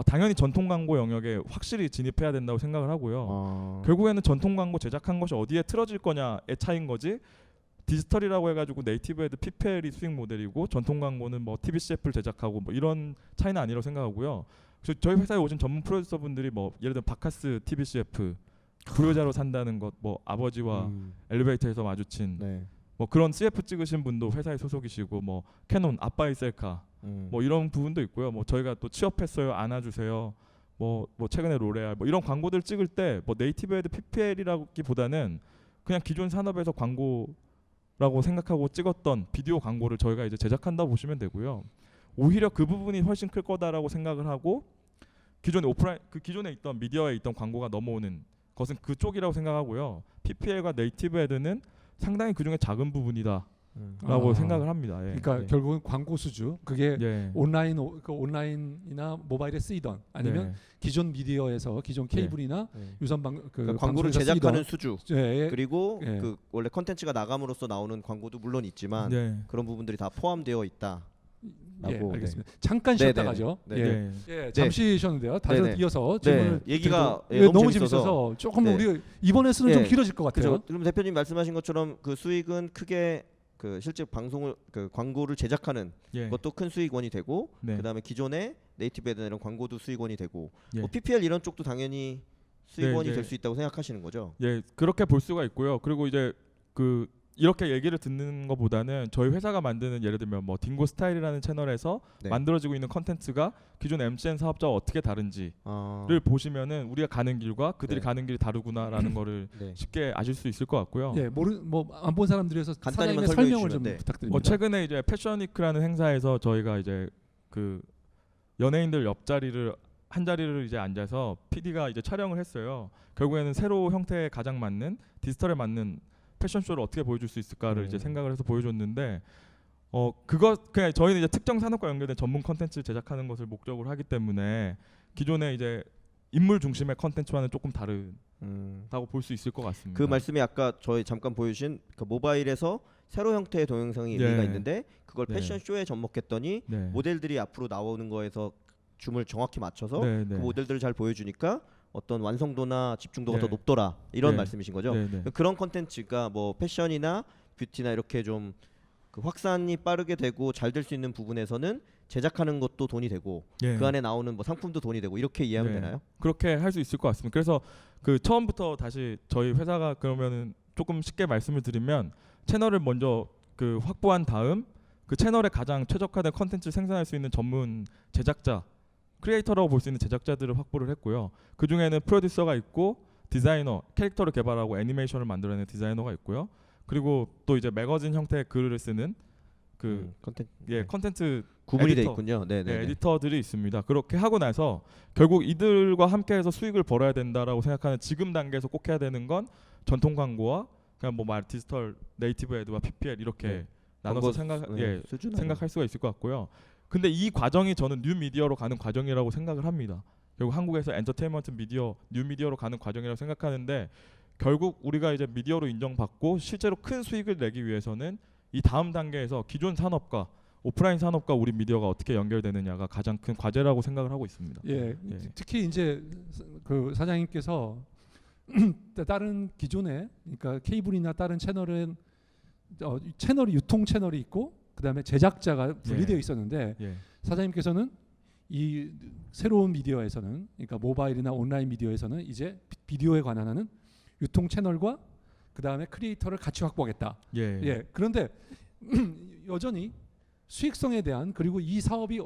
[SPEAKER 3] 당연히 전통 광고 영역에 확실히 진입해야 된다고 생각을 하고요.
[SPEAKER 2] 그
[SPEAKER 3] 결국에는 전통 광고 제작한 것이 어디에 틀어질 거냐의 차이인 거지. 디지털이라고 해가지고 네이티브에도 PPL이 수익 모델이고 전통 광고는 뭐 TVCF를 제작하고 뭐 이런 차이는 아니라고 생각하고요. 그래서 저희 회사에 오신 전문 프로듀서 분들이 뭐 예를 들어 바카스 TVCF 불효자로 산다는 것, 뭐 아버지와 엘리베이터에서 마주친
[SPEAKER 2] 네.
[SPEAKER 3] 뭐 그런 CF 찍으신 분도 회사에 소속이시고 뭐 캐논 아빠의 셀카 뭐 이런 부분도 있고요. 뭐 저희가 또 취업했어요 안아주세요. 뭐 최근에 로레알 뭐 이런 광고들 찍을 때 뭐 네이티브에드 PPL이라기보다는 그냥 기존 산업에서 광고라고 생각하고 찍었던 비디오 광고를 저희가 이제 제작한다고 보시면 되고요. 오히려 그 부분이 훨씬 클 거다라고 생각을 하고 기존에 오프라인 그 기존에 있던 미디어에 있던 광고가 넘어오는 것은 그쪽이라고 생각하고요. PPL과 네이티브에드는 상당히 그중에 작은 부분이다라고 생각을 합니다. 예.
[SPEAKER 1] 그러니까 결국은 광고 수주 그게
[SPEAKER 3] 예.
[SPEAKER 1] 온라인이나 모바일에 쓰이던 아니면
[SPEAKER 3] 네.
[SPEAKER 1] 기존 미디어에서 기존 케이블이나 유선방
[SPEAKER 2] 그러니까 광고를 제작하는 수주
[SPEAKER 1] 예.
[SPEAKER 2] 그리고
[SPEAKER 1] 예.
[SPEAKER 2] 그 원래 컨텐츠가 나감으로써 나오는 광고도 물론 있지만
[SPEAKER 3] 네.
[SPEAKER 2] 그런 부분들이 다 포함되어 있다.
[SPEAKER 1] 예,
[SPEAKER 2] 라고,
[SPEAKER 1] 알겠습니다. 잠깐
[SPEAKER 2] 네,
[SPEAKER 1] 쉬었다
[SPEAKER 2] 네,
[SPEAKER 1] 가죠.
[SPEAKER 2] 네.
[SPEAKER 1] 예.
[SPEAKER 3] 네.
[SPEAKER 1] 예, 잠시 쉬었는데요. 다시
[SPEAKER 2] 네, 네.
[SPEAKER 1] 이어서
[SPEAKER 2] 네,
[SPEAKER 1] 질문을
[SPEAKER 2] 얘기가
[SPEAKER 1] 드리고,
[SPEAKER 2] 너무
[SPEAKER 1] 너무
[SPEAKER 2] 재밌어서.
[SPEAKER 1] 재밌어서 조금
[SPEAKER 2] 네.
[SPEAKER 1] 우리 이번에서는 좀
[SPEAKER 2] 예.
[SPEAKER 1] 길어질 것 같아요.
[SPEAKER 2] 그죠? 그럼 대표님 말씀하신 것처럼 그 수익은 크게 그 실제 방송을 그 광고를 제작하는
[SPEAKER 3] 예.
[SPEAKER 2] 것도 큰 수익원이 되고
[SPEAKER 3] 네.
[SPEAKER 2] 그다음에 기존의 네이티브에드나 이런 광고도 수익원이 되고
[SPEAKER 3] 예.
[SPEAKER 2] 뭐 PPL 이런 쪽도 당연히 수익원이
[SPEAKER 3] 네,
[SPEAKER 2] 될
[SPEAKER 3] 네.
[SPEAKER 2] 수 있다고 생각하시는 거죠?
[SPEAKER 3] 예, 그렇게 볼 수가 있고요. 그리고 이제 그 이렇게 얘기를 듣는 것보다는 저희 회사가 만드는 예를 들면 뭐 딩고 스타일이라는 채널에서
[SPEAKER 2] 네.
[SPEAKER 3] 만들어지고 있는 컨텐츠가 기존 MCN 사업자와 어떻게 다른지를 보시면은 우리가 가는 길과 그들이
[SPEAKER 2] 네.
[SPEAKER 3] 가는 길이 다르구나라는 거를
[SPEAKER 2] 네.
[SPEAKER 3] 쉽게 아실 수 있을 것 같고요.
[SPEAKER 1] 예, 뭐안 본 사람들에서
[SPEAKER 2] 간단히만
[SPEAKER 1] 사장님의
[SPEAKER 2] 설명해
[SPEAKER 1] 설명을 좀
[SPEAKER 2] 주시면, 네.
[SPEAKER 1] 부탁드립니다.
[SPEAKER 3] 뭐 최근에 이제 패션위크라는 행사에서 저희가 이제 그 연예인들 옆자리를 한 자리를 이제 앉아서 PD가 이제 촬영을 했어요. 결국에는 세로 형태에 가장 맞는 디지털에 맞는 패션쇼를 어떻게 보여줄 수 있을까를 이제 생각을 해서 보여줬는데 그거 그냥 저희는 이제 특정 산업과 연결된 전문 컨텐츠 제작하는 것을 목적으로 하기 때문에 기존의 이제 인물 중심의 컨텐츠와는 조금 다르다고 볼 수 있을 것 같습니다.
[SPEAKER 2] 그 말씀이 아까 저희 잠깐 보여주신 그 모바일에서 세로 형태의 동영상이
[SPEAKER 3] 네.
[SPEAKER 2] 의미가 있는데 그걸
[SPEAKER 3] 네.
[SPEAKER 2] 패션쇼에 접목했더니
[SPEAKER 3] 네.
[SPEAKER 2] 모델들이 앞으로 나오는 거에서 줌을 정확히 맞춰서
[SPEAKER 3] 네,
[SPEAKER 2] 그
[SPEAKER 3] 네.
[SPEAKER 2] 모델들을 잘 보여주니까 어떤 완성도나 집중도가
[SPEAKER 3] 네.
[SPEAKER 2] 더 높더라 이런
[SPEAKER 3] 네.
[SPEAKER 2] 말씀이신 거죠?
[SPEAKER 3] 네, 네.
[SPEAKER 2] 그런 컨텐츠가 뭐 패션이나 뷰티나 이렇게 좀 그 확산이 빠르게 되고 잘 될 수 있는 부분에서는 제작하는 것도 돈이 되고
[SPEAKER 3] 예.
[SPEAKER 2] 그 안에 나오는 뭐 상품도 돈이 되고 이렇게 이해하면
[SPEAKER 3] 네.
[SPEAKER 2] 되나요?
[SPEAKER 3] 그렇게 할 수 있을 것 같습니다. 그래서 그 처음부터 다시 저희 회사가 그러면은 조금 쉽게 말씀을 드리면 채널을 먼저 그 확보한 다음 그 채널에 가장 최적화된 컨텐츠를 생산할 수 있는 전문 제작자, 크리에이터라고 볼 수 있는 제작자들을 확보를 했고요. 그 중에는 프로듀서가 있고 디자이너, 캐릭터를 개발하고 애니메이션을 만들어내는 디자이너가 있고요. 그리고 또 이제 매거진 형태의 글을 쓰는 그 컨텐츠
[SPEAKER 2] 구분이 돼
[SPEAKER 3] 에디터.
[SPEAKER 2] 있군요. 네,
[SPEAKER 3] 네,
[SPEAKER 2] 네.
[SPEAKER 3] 에디터들이 있습니다. 그렇게 하고 나서 결국 이들과 함께해서 수익을 벌어야 된다라고 생각하는 지금 단계에서 꼭 해야 되는 건 전통 광고와 그냥 뭐 말 디지털 네이티브 애드와 PPL 이렇게
[SPEAKER 2] 네.
[SPEAKER 3] 나눠서 생각할 수가 있을 것 같고요. 근데 이 과정이 저는 뉴 미디어로 가는 과정이라고 생각을 합니다. 결국 한국에서 엔터테인먼트 미디어, 뉴 미디어로 가는 과정이라고 생각하는데 결국 우리가 이제 미디어로 인정받고 실제로 큰 수익을 내기 위해서는 이 다음 단계에서 기존 산업과 오프라인 산업과 우리 미디어가 어떻게 연결되느냐가 가장 큰 과제라고 생각을 하고 있습니다.
[SPEAKER 1] 예,
[SPEAKER 3] 예.
[SPEAKER 1] 특히 이제 그 사장님께서 다른 기존에 그러니까 케이블이나 다른 채널은 채널이 유통 채널이 있고 그다음에 제작자가 분리되어 있었는데
[SPEAKER 3] 예.
[SPEAKER 1] 사장님께서는 이 새로운 미디어에서는 그러니까 모바일이나 온라인 미디어에서는 이제 비디오에 관한 유통 채널과 그다음에 크리에이터를 같이 확보하겠다.
[SPEAKER 3] 예.
[SPEAKER 1] 예. 그런데 여전히 수익성에 대한 그리고 이 사업이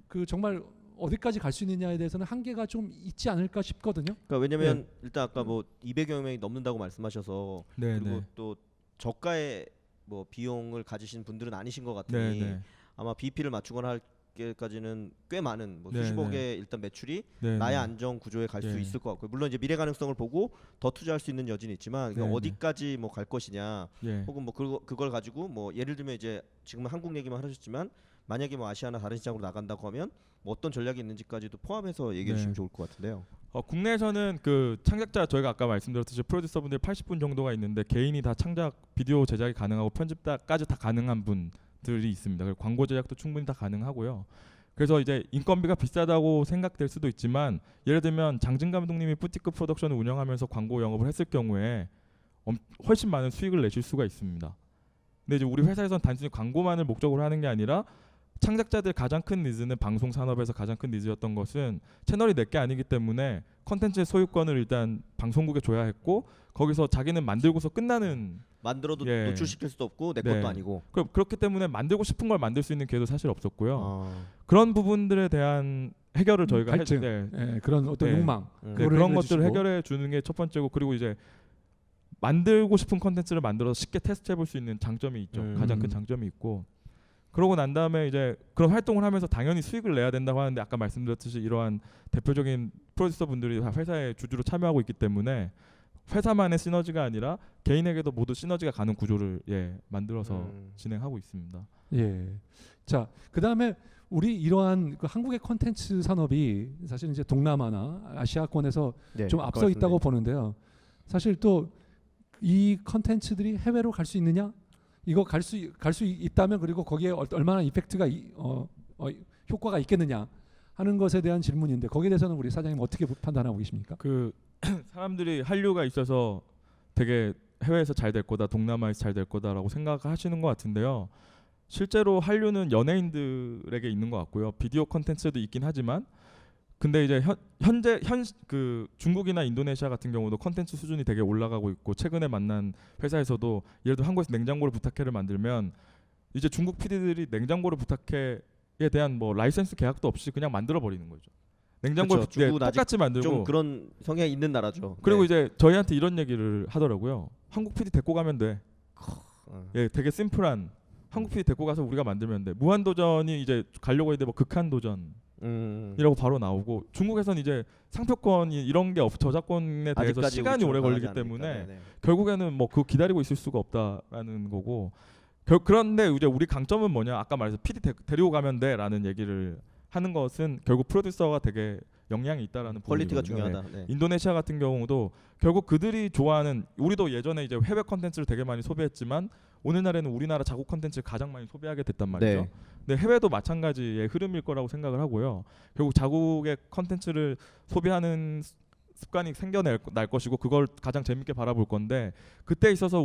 [SPEAKER 1] 그 정말 어디까지 갈 수 있느냐에 대해서는 한계가 좀 있지 않을까 싶거든요.
[SPEAKER 2] 그러니까 왜냐면 일단 아까 뭐 200여 명이 넘는다고 말씀하셔서
[SPEAKER 3] 네,
[SPEAKER 2] 그리고
[SPEAKER 3] 네.
[SPEAKER 2] 또 저가의 뭐 비용을 가지신 분들은 아니신 것 같으니
[SPEAKER 3] 네, 네.
[SPEAKER 2] 아마 BP를 맞추거나 할 때까지는 꽤 많은 뭐
[SPEAKER 3] 네,
[SPEAKER 2] 수십억의 일단 매출이
[SPEAKER 3] 네,
[SPEAKER 2] 나의
[SPEAKER 3] 네.
[SPEAKER 2] 안정 구조에 갈 수
[SPEAKER 3] 네.
[SPEAKER 2] 있을 것 같고요. 물론 이제 미래 가능성을 보고 더 투자할 수 있는 여지는 있지만
[SPEAKER 3] 네, 네.
[SPEAKER 2] 어디까지 뭐 갈 것이냐
[SPEAKER 3] 예.
[SPEAKER 2] 혹은 뭐 그걸 가지고 뭐 예를 들면 이제 지금 한국 얘기만 하셨지만 만약에 뭐 아시아나 다른 시장으로 나간다고 하면 뭐 어떤 전략이 있는지까지도 포함해서 얘기해
[SPEAKER 3] 네.
[SPEAKER 2] 주시면 좋을 것 같은데요.
[SPEAKER 3] 국내에서는 그 창작자 저희가 아까 말씀드렸듯이 프로듀서분들이 80분 정도가 있는데 개인이 다 창작 비디오 제작이 가능하고 편집까지 다 가능한 분들이 있습니다. 그리고 광고 제작도 충분히 다 가능하고요. 그래서 이제 인건비가 비싸다고 생각될 수도 있지만 예를 들면 장진 감독님이 부티크 프로덕션을 운영하면서 광고 영업을 했을 경우에 훨씬 많은 수익을 내실 수가 있습니다. 근데 이제 우리 회사에서는 단순히 광고만을 목적으로 하는 게 아니라 창작자들 가장 큰 니즈는 방송 산업에서 가장 큰 니즈였던 것은 채널이 내게 아니기 때문에 컨텐츠의 소유권을 일단 방송국에 줘야 했고 거기서 자기는 만들고서 끝나는
[SPEAKER 2] 만들어도
[SPEAKER 3] 예.
[SPEAKER 2] 노출시킬 수도 없고 내
[SPEAKER 3] 네.
[SPEAKER 2] 것도 아니고.
[SPEAKER 3] 그렇기 때문에 만들고 싶은 걸 만들 수 있는 기회도 사실 없었고요.
[SPEAKER 2] 아.
[SPEAKER 3] 그런 부분들에 대한 해결을 저희가
[SPEAKER 1] 갈증,
[SPEAKER 3] 네.
[SPEAKER 1] 예, 그런 어떤
[SPEAKER 3] 네.
[SPEAKER 1] 욕망,
[SPEAKER 2] 음.
[SPEAKER 3] 네,
[SPEAKER 1] 그거를
[SPEAKER 3] 그런
[SPEAKER 1] 해결해
[SPEAKER 3] 것들을
[SPEAKER 1] 주시고.
[SPEAKER 3] 해결해 주는 게 첫 번째고 그리고 이제 만들고 싶은 컨텐츠를 만들어서 쉽게 테스트해 볼 수 있는 장점이 있죠. 가장 큰 장점이 있고 그러고 난 다음에 이제 그런 활동을 하면서 당연히 수익을 내야 된다고 하는데 아까 말씀드렸듯이 이러한 대표적인 프로듀서 분들이 다 회사의 주주로 참여하고 있기 때문에 회사만의 시너지가 아니라 개인에게도 모두 시너지가 가는 구조를 만들어서 진행하고 있습니다.
[SPEAKER 1] 예. 자, 그다음에 우리 이러한 그 한국의 콘텐츠 산업이 사실 이제 동남아나 아시아권에서
[SPEAKER 2] 네,
[SPEAKER 1] 좀 앞서 있다고 보는데요. 사실 또 이 콘텐츠들이 해외로 갈 수 있느냐? 이거 갈 수 있다면 그리고 거기에 얼마나 이펙트가 효과가 있겠느냐 하는 것에 대한 질문인데 거기에 대해서는 우리 사장님 어떻게 판단하고 계십니까?
[SPEAKER 3] 그 사람들이 한류가 있어서 되게 해외에서 잘 될 거다, 동남아에서 잘 될 거다라고 생각하시는 것 같은데요. 실제로 한류는 연예인들에게 있는 것 같고요. 비디오 콘텐츠도 있긴 하지만, 근데 이제 현재 그 중국이나 인도네시아 같은 경우도 콘텐츠 수준이 되게 올라가고 있고 최근에 만난 회사에서도 예를 들어 한국에서 냉장고를 부탁해를 만들면 이제 중국 PD들이 냉장고를 부탁해에 대한 뭐 라이센스 계약도 없이 그냥 만들어 버리는 거죠. 냉장고를
[SPEAKER 2] 그렇죠. 중국은 아직
[SPEAKER 3] 똑같이 만들고
[SPEAKER 2] 좀 그런 성향이 있는 나라죠.
[SPEAKER 3] 그리고
[SPEAKER 2] 네.
[SPEAKER 3] 이제 저희한테 이런 얘기를 하더라고요. 한국 PD 데리고 가면 돼. 예, 되게 심플한 한국 PD 데리고 가서 우리가 만들면 돼. 무한도전이 이제 가려고 했는데 뭐 극한도전이라고 바로 나오고 중국에서는 이제 상표권이 이런 게 저작권에 대해서
[SPEAKER 2] 아직까지
[SPEAKER 3] 시간이
[SPEAKER 2] 우리처럼
[SPEAKER 3] 오래 걸리기
[SPEAKER 2] 강하지
[SPEAKER 3] 때문에
[SPEAKER 2] 않으니까. 네네.
[SPEAKER 3] 결국에는 뭐 그거 기다리고 있을 수가 없다라는 거고 그런데 이제 우리 강점은 뭐냐 아까 말해서 PD 데리고 가면 돼라는 얘기를 하는 것은 결국 프로듀서가 되게 영향이 있다라는
[SPEAKER 2] 퀄리티가
[SPEAKER 3] 부분이거든요.
[SPEAKER 2] 중요하다. 네.
[SPEAKER 3] 인도네시아 같은 경우도 결국 그들이 좋아하는 우리도 예전에 이제 해외 컨텐츠를 되게 많이 소비했지만 오늘날에는 우리나라 자국 컨텐츠를 가장 많이 소비하게 됐단 말이죠.
[SPEAKER 2] 네.
[SPEAKER 3] 근데 해외도 마찬가지의 흐름일 거라고 생각을 하고요. 결국 자국의 컨텐츠를 소비하는 습관이 생겨날 것이고 그걸 가장 재밌게 바라볼 건데 그때 있어서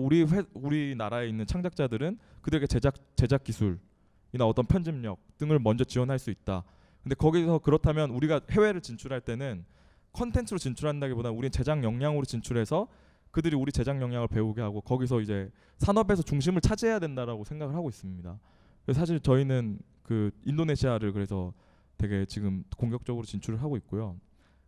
[SPEAKER 3] 우리나라에 있는 창작자들은 그들에게 제작 기술이나 어떤 편집력 등을 먼저 지원할 수 있다. 근데 거기서 그렇다면 우리가 해외를 진출할 때는 컨텐츠로 진출한다기보다는 우리는 제작 역량으로 진출해서 그들이 우리 제작 역량을 배우게 하고 거기서 이제 산업에서 중심을 차지해야 된다라고 생각을 하고 있습니다. 그래서 사실 저희는 그 인도네시아를 그래서 되게 지금 공격적으로 진출을 하고 있고요.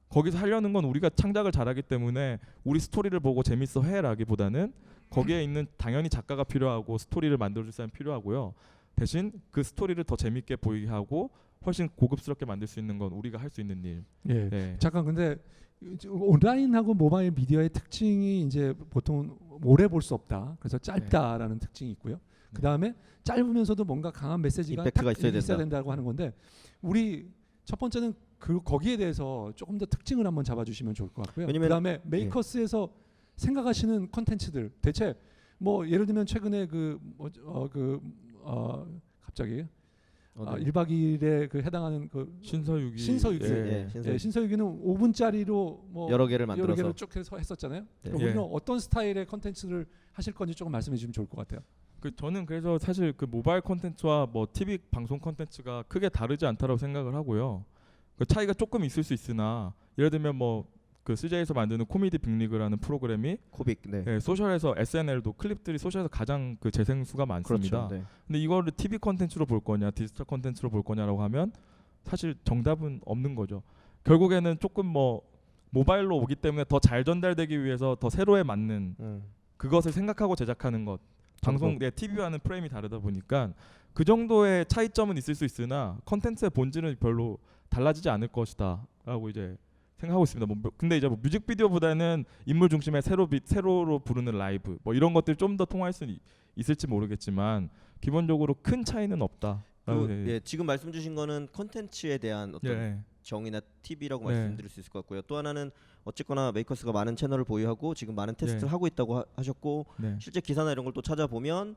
[SPEAKER 3] 거기서 하려는 건 우리가 창작을 잘하기 때문에 우리 스토리를 보고 재밌어 해라기보다는 거기에 있는 당연히 작가가 필요하고 스토리를 만들어줄 사람이 필요하고요. 대신 그 스토리를 더 재밌게 보이게 하고 훨씬 고급스럽게 만들 수 있는 건 우리가 할 수 있는 일.
[SPEAKER 1] 예.
[SPEAKER 3] 네.
[SPEAKER 1] 잠깐 근데 온라인하고 모바일 미디어의 특징이 이제 보통 오래 볼 수 없다. 그래서 짧다라는 특징이 있고요. 그 다음에 짧으면서도 뭔가 강한 메시지가
[SPEAKER 2] 임팩트가
[SPEAKER 1] 딱
[SPEAKER 2] 있어야
[SPEAKER 1] 된다고 하는 건데 우리 첫 번째는 거기에 대해서 조금 더 특징을 한번 잡아주시면 좋을 것 같고요.
[SPEAKER 2] 왜냐면-
[SPEAKER 1] 그다음에 메이커스에서 생각하시는 컨텐츠들 대체 뭐 예를 들면 최근에 갑자기 1박 2일에 그 해당하는 그
[SPEAKER 3] 신서유기.
[SPEAKER 1] 신서유기.
[SPEAKER 2] 예,
[SPEAKER 1] 예, 신서유기는 5분짜리로 뭐
[SPEAKER 2] 여러 개를 만들어서
[SPEAKER 1] 쭉 해서 했었잖아요.
[SPEAKER 2] 네.
[SPEAKER 1] 그럼 우리는 어떤 스타일의 컨텐츠를 하실 건지 조금 말씀해 주시면 좋을 것 같아요.
[SPEAKER 3] 저는 그래서 사실 그 모바일 콘텐츠와 뭐 TV 방송 콘텐츠가 크게 다르지 않다고 생각을 하고요. 그 차이가 조금 있을 수 있으나 예를 들면 뭐 그 CJ에서 만드는 코미디 빅리그라는 프로그램이
[SPEAKER 2] 코빅. 네.
[SPEAKER 3] 소셜에서 SNL도 클립들이 소셜에서 가장 그 재생 수가 많습니다.
[SPEAKER 2] 그렇죠. 네.
[SPEAKER 3] 근데 이거를 TV 콘텐츠로 볼 거냐, 디지털 콘텐츠로 볼 거냐라고 하면 사실 정답은 없는 거죠. 결국에는 조금 뭐 모바일로 오기 때문에 더 잘 전달되기 위해서 더 세로에 맞는 그것을 생각하고 제작하는 것. 방송 내 TV와는 프레임이 다르다 보니까 그 정도의 차이점은 있을 수 있으나 컨텐츠의 본질은 별로 달라지지 않을 것이다라고 이제 생각하고 있습니다. 뭐, 근데 이제 뭐 뮤직비디오보다는 인물 중심의 세로로 부르는 라이브 뭐 이런 것들 좀 더 통할 수 있을지 모르겠지만 기본적으로 큰 차이는 없다.
[SPEAKER 2] 예, 지금 말씀 주신 거는 컨텐츠에 대한 어떤
[SPEAKER 3] 예.
[SPEAKER 2] 정의나 팁이라고
[SPEAKER 3] 네.
[SPEAKER 2] 말씀드릴 수 있을 것 같고요. 또 하나는 어쨌거나 메이커스가 많은 채널을 보유하고 지금 많은 테스트를
[SPEAKER 3] 네.
[SPEAKER 2] 하고 있다고 하셨고
[SPEAKER 3] 네.
[SPEAKER 2] 실제 기사나 이런 걸 또 찾아보면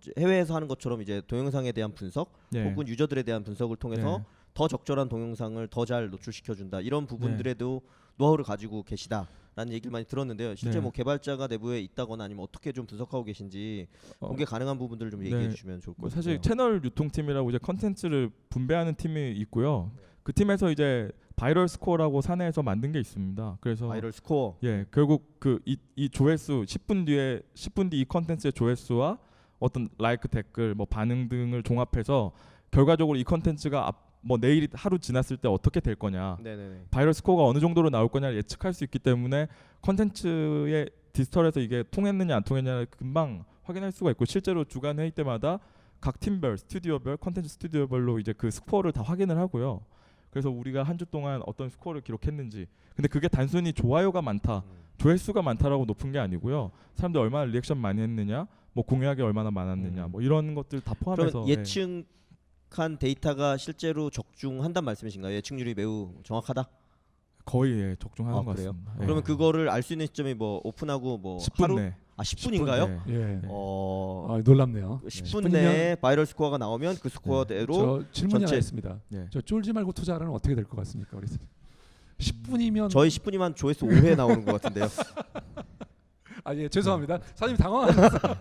[SPEAKER 2] 이제 해외에서 하는 것처럼 이제 동영상에 대한 분석
[SPEAKER 3] 예.
[SPEAKER 2] 혹은 유저들에 대한 분석을 통해서
[SPEAKER 3] 네.
[SPEAKER 2] 더 적절한 동영상을 더 잘 노출시켜 준다. 이런 부분들에도 노하우를 가지고 계시다라는 얘기를 많이 들었는데요. 실제
[SPEAKER 3] 네.
[SPEAKER 2] 뭐 개발자가 내부에 있다거나 아니면 어떻게 좀 분석하고 계신지 공개 가능한 부분들을 좀 얘기해
[SPEAKER 3] 네.
[SPEAKER 2] 주시면 좋을 것
[SPEAKER 3] 뭐
[SPEAKER 2] 같아요.
[SPEAKER 3] 사실 채널 유통팀이라고 이제 컨텐츠를 분배하는 팀이 있고요. 그 팀에서 이제 바이럴 스코어라고 사내에서 만든 게 있습니다. 그래서
[SPEAKER 2] 바이럴 스코어.
[SPEAKER 3] 예, 결국 그 이 조회수 10분 뒤 이 컨텐츠의 조회수와 어떤 라이크 댓글 뭐 반응 등을 종합해서 결과적으로 이 컨텐츠가 뭐 내일 하루 지났을 때 어떻게 될 거냐
[SPEAKER 2] 네네네.
[SPEAKER 3] 바이럴 스코어가 어느 정도로 나올 거냐를 예측할 수 있기 때문에 컨텐츠의 디지털에서 이게 통했느냐 안 통했냐를 금방 확인할 수가 있고 실제로 주간 회의 때마다 각 팀별 스튜디오별 컨텐츠 스튜디오별로 이제 그 스코어를 다 확인을 하고요. 그래서 우리가 한 주 동안 어떤 스코어를 기록했는지 근데 그게 단순히 좋아요가 많다 조회수가 많다라고 높은 게 아니고요. 사람들 얼마나 리액션 많이 했느냐 뭐 공유하기 얼마나 많았느냐 뭐 이런 것들 다 포함해서
[SPEAKER 2] 그러면 예측한 데이터가 실제로 적중한단 말씀이신가요? 예측률이 매우 정확하다?
[SPEAKER 3] 거의 예, 적중하는 것
[SPEAKER 2] 그래요?
[SPEAKER 3] 같습니다. 예.
[SPEAKER 2] 그러면 그거를 알 수 있는 시점이 뭐 오픈하고 뭐
[SPEAKER 3] 10분
[SPEAKER 2] 하루?
[SPEAKER 3] 내
[SPEAKER 2] 10분인가요?
[SPEAKER 3] 10분 내.
[SPEAKER 1] 예.
[SPEAKER 2] 어,
[SPEAKER 1] 놀랍네요.
[SPEAKER 2] 10분 내에 바이럴 스코어가 나오면 그 스코어대로
[SPEAKER 1] 저 질문이 하나
[SPEAKER 2] 전체-
[SPEAKER 1] 있습니다.
[SPEAKER 3] 예.
[SPEAKER 1] 저 쫄지 말고 투자하라는 어떻게 될 것 같습니까? 그래서 10분이면
[SPEAKER 2] 저희 10분이면 조회수 5회 나오는 것 같은데요.
[SPEAKER 1] 예 죄송합니다. 사장님 당황하셨어요.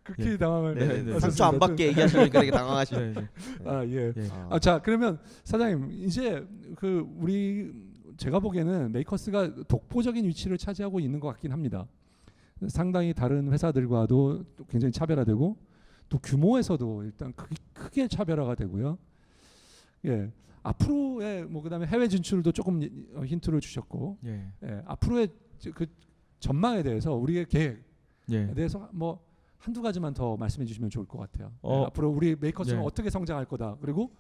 [SPEAKER 1] 극히
[SPEAKER 3] 예.
[SPEAKER 1] 당황을.
[SPEAKER 3] 네, 네.
[SPEAKER 2] 3초 안 받게 얘기하시니까 되게 당황하시네.
[SPEAKER 3] 예, 예.
[SPEAKER 1] 예.
[SPEAKER 3] 예.
[SPEAKER 1] 자 그러면 사장님 이제 그 제가 보기에는 메이커스가 독보적인 위치를 차지하고 있는 것 같긴 합니다. 상당히 다른 회사들과도 또 굉장히 차별화되고 또 규모에서도 일단 크게 차별화가 되고요. 예. 앞으로의 뭐 그다음에 해외 진출도 조금 힌트를 주셨고
[SPEAKER 3] 예.
[SPEAKER 1] 예. 앞으로의 그 전망에 대해서 우리의 계획에
[SPEAKER 3] 예.
[SPEAKER 1] 대해서 뭐 한두 가지만 더 말씀해 주시면 좋을 것 같아요.
[SPEAKER 3] 어,
[SPEAKER 1] 앞으로 우리 메이커스는
[SPEAKER 3] 예.
[SPEAKER 1] 어떻게 성장할 거다. 그리고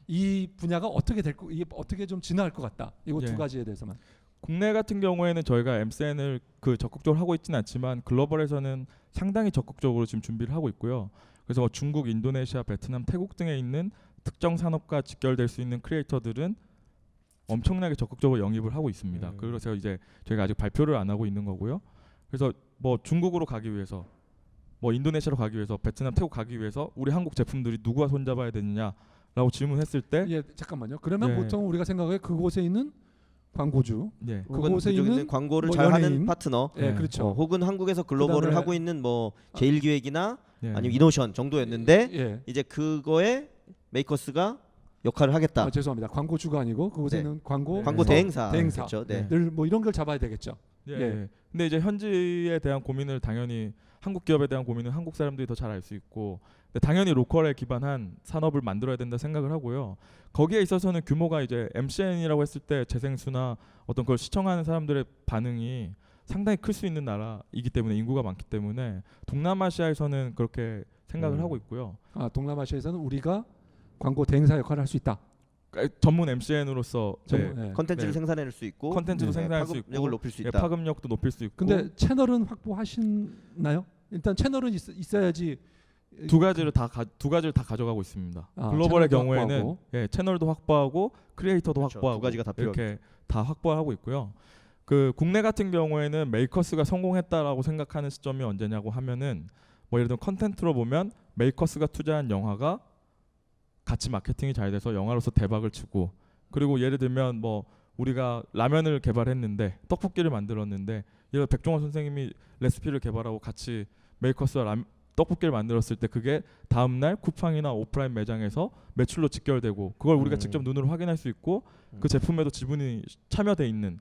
[SPEAKER 1] 이 분야가 어떻게 이게 어떻게 좀 진화할 것 같다. 이거
[SPEAKER 3] 예.
[SPEAKER 1] 두 가지에 대해서만.
[SPEAKER 3] 국내 같은 경우에는 저희가 MCN을 그 적극적으로 하고 있지는 않지만 글로벌에서는 상당히 적극적으로 지금 준비를 하고 있고요. 그래서 뭐 중국, 인도네시아, 베트남, 태국 등에 있는 특정 산업과 직결될 수 있는 크리에이터들은 엄청나게 적극적으로 영입을 하고 있습니다. 그래서 이제 저희가 아직 발표를 안 하고 있는 거고요. 그래서 뭐 중국으로 가기 위해서 뭐 인도네시아로 가기 위해서 베트남, 태국 가기 위해서 우리 한국 제품들이 누구와 손잡아야 되느냐라고 질문했을 때
[SPEAKER 1] 예, 잠깐만요. 그러면
[SPEAKER 3] 예.
[SPEAKER 1] 보통 우리가 생각해 그곳에 있는 광고주,
[SPEAKER 3] 예.
[SPEAKER 2] 혹은
[SPEAKER 1] 그곳에
[SPEAKER 2] 그쪽에
[SPEAKER 1] 있는
[SPEAKER 2] 광고를
[SPEAKER 1] 뭐
[SPEAKER 2] 잘하는
[SPEAKER 1] 연예인.
[SPEAKER 2] 파트너
[SPEAKER 1] 예,
[SPEAKER 3] 네.
[SPEAKER 1] 그렇죠.
[SPEAKER 2] 혹은 한국에서 글로벌을
[SPEAKER 1] 그다음에-
[SPEAKER 2] 하고 있는 뭐 제일기획이나
[SPEAKER 3] 예.
[SPEAKER 2] 아니면 이노션 정도였는데
[SPEAKER 1] 예.
[SPEAKER 2] 이제 그거에 메이커스가 역할을 하겠다.
[SPEAKER 1] 죄송합니다. 광고주가 아니고 그곳에
[SPEAKER 2] 네.
[SPEAKER 1] 있는 광고
[SPEAKER 2] 광고
[SPEAKER 3] 네.
[SPEAKER 2] 대행사.
[SPEAKER 1] 대행사.
[SPEAKER 2] 그렇죠. 네.
[SPEAKER 1] 늘 뭐 이런 걸 잡아야 되겠죠.
[SPEAKER 3] 예.
[SPEAKER 1] 예.
[SPEAKER 3] 예. 근데 이제 현지에 대한 고민을 당연히 한국 기업에 대한 고민은 한국 사람들이 더 잘 알 수 있고 근데 당연히 로컬에 기반한 산업을 만들어야 된다 생각을 하고요. 거기에 있어서는 규모가 이제 MCN이라고 했을 때 재생수나 어떤 걸 시청하는 사람들의 반응이 상당히 클 수 있는 나라이기 때문에 인구가 많기 때문에 동남아시아에서는 그렇게 생각을 하고 있고요.
[SPEAKER 1] 동남아시아에서는 우리가 광고 대행사 역할을 할 수 있다.
[SPEAKER 3] 그러니까 전문 MCN으로서
[SPEAKER 1] 예.
[SPEAKER 2] 컨텐츠를
[SPEAKER 3] 네.
[SPEAKER 2] 생산해낼 수 있고
[SPEAKER 3] 컨텐츠도 생산할 수
[SPEAKER 2] 파급력을
[SPEAKER 3] 있고
[SPEAKER 2] 높일 수
[SPEAKER 3] 예,
[SPEAKER 2] 있다.
[SPEAKER 3] 파급력도 높일 수 있고
[SPEAKER 1] 근데 채널은 확보하시나요? 일단 채널은 있어야지.
[SPEAKER 3] 두 가지를 다 가져가고 있습니다.
[SPEAKER 1] 채널도
[SPEAKER 3] 글로벌의 경우에는
[SPEAKER 1] 확보하고.
[SPEAKER 3] 예, 채널도 확보하고 크리에이터도
[SPEAKER 2] 그렇죠.
[SPEAKER 3] 확보하고
[SPEAKER 2] 두 가지가 다
[SPEAKER 3] 이렇게 다 확보하고 있고요. 그 국내 같은 경우에는 메이커스가 성공했다라고 생각하는 시점이 언제냐고 하면은 뭐 예를 들면 컨텐츠로 보면 메이커스가 투자한 영화가 같이 마케팅이 잘 돼서 영화로서 대박을 치고 그리고 예를 들면 뭐 우리가 라면을 개발했는데 떡볶이를 만들었는데 예를 들어 백종원 선생님이 레시피를 개발하고 같이 메이커스와 떡볶이를 만들었을 때 그게 다음날 쿠팡이나 오프라인 매장에서 매출로 직결되고 그걸 우리가 직접 눈으로 확인할 수 있고 그 제품에도 지분이 참여돼 있는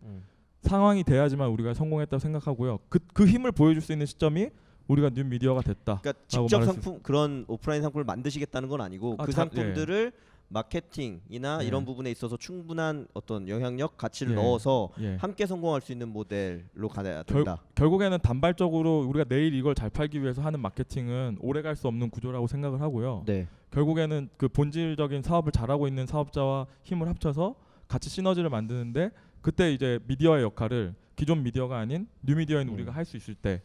[SPEAKER 3] 상황이 돼야지만 우리가 성공했다고 생각하고요. 그 힘을 보여줄 수 있는 시점이 우리가 뉴미디어가 됐다.
[SPEAKER 2] 그러니까 직접 상품 그런 오프라인 상품을 만드시겠다는 건 아니고 그 상품들을 마케팅이나
[SPEAKER 3] 네.
[SPEAKER 2] 이런 부분에 있어서 충분한 어떤 영향력 가치를
[SPEAKER 3] 예.
[SPEAKER 2] 넣어서
[SPEAKER 3] 예.
[SPEAKER 2] 함께 성공할 수 있는 모델로 가야 된다.
[SPEAKER 3] 결국에는 단발적으로 우리가 내일 이걸 잘 팔기 위해서 하는 마케팅은 오래 갈 수 없는 구조라고 생각을 하고요.
[SPEAKER 2] 네.
[SPEAKER 3] 결국에는 그 본질적인 사업을 잘하고 있는 사업자와 힘을 합쳐서 같이 시너지를 만드는데 그때 이제 미디어의 역할을 기존 미디어가 아닌 뉴 미디어인 우리가 할 수 있을 때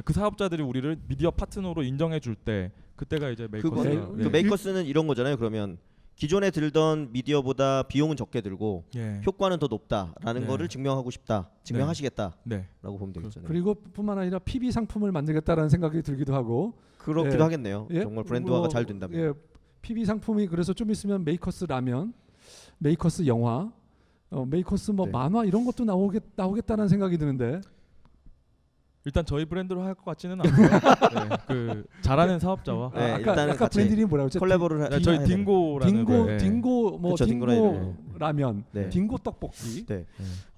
[SPEAKER 3] 그 사업자들이 우리를 미디어 파트너로 인정해 줄 때 그때가 이제 메이커스.
[SPEAKER 2] 그 메이커스는 이런 거잖아요. 그러면 기존에 들던 미디어보다 비용은 적게 들고
[SPEAKER 3] 예.
[SPEAKER 2] 효과는 더 높다라는
[SPEAKER 3] 네.
[SPEAKER 2] 거를 증명하고 싶다. 증명하시겠다라고
[SPEAKER 3] 네.
[SPEAKER 2] 보면 되겠잖아요.
[SPEAKER 1] 그리고 뿐만 아니라 PB 상품을 만들겠다라는 생각이 들기도 하고
[SPEAKER 2] 그렇기도
[SPEAKER 1] 예.
[SPEAKER 2] 하겠네요.
[SPEAKER 1] 예?
[SPEAKER 2] 정말 브랜드화가
[SPEAKER 1] 뭐,
[SPEAKER 2] 잘 된다면.
[SPEAKER 1] 예, PB 상품이 그래서 좀 있으면 메이커스 라면, 메이커스 영화, 메이커스 뭐
[SPEAKER 2] 네.
[SPEAKER 1] 만화 이런 것도 나오겠다는 생각이 드는데
[SPEAKER 3] 일단 저희 브랜드로 할 것 같지는 않고요. 네. 그 잘하는 사업자와
[SPEAKER 2] 네,
[SPEAKER 1] 아까
[SPEAKER 2] 일단은 같이
[SPEAKER 1] 브랜드 이름이 뭐라고 했죠?
[SPEAKER 2] 콜라보를
[SPEAKER 3] 네, 저희 딩고라는
[SPEAKER 1] 딩고
[SPEAKER 3] 거, 예.
[SPEAKER 1] 딩고 뭐
[SPEAKER 2] 그쵸,
[SPEAKER 1] 딩고
[SPEAKER 2] 딩고
[SPEAKER 1] 라면,
[SPEAKER 2] 네.
[SPEAKER 1] 딩고 떡볶이.
[SPEAKER 2] 네.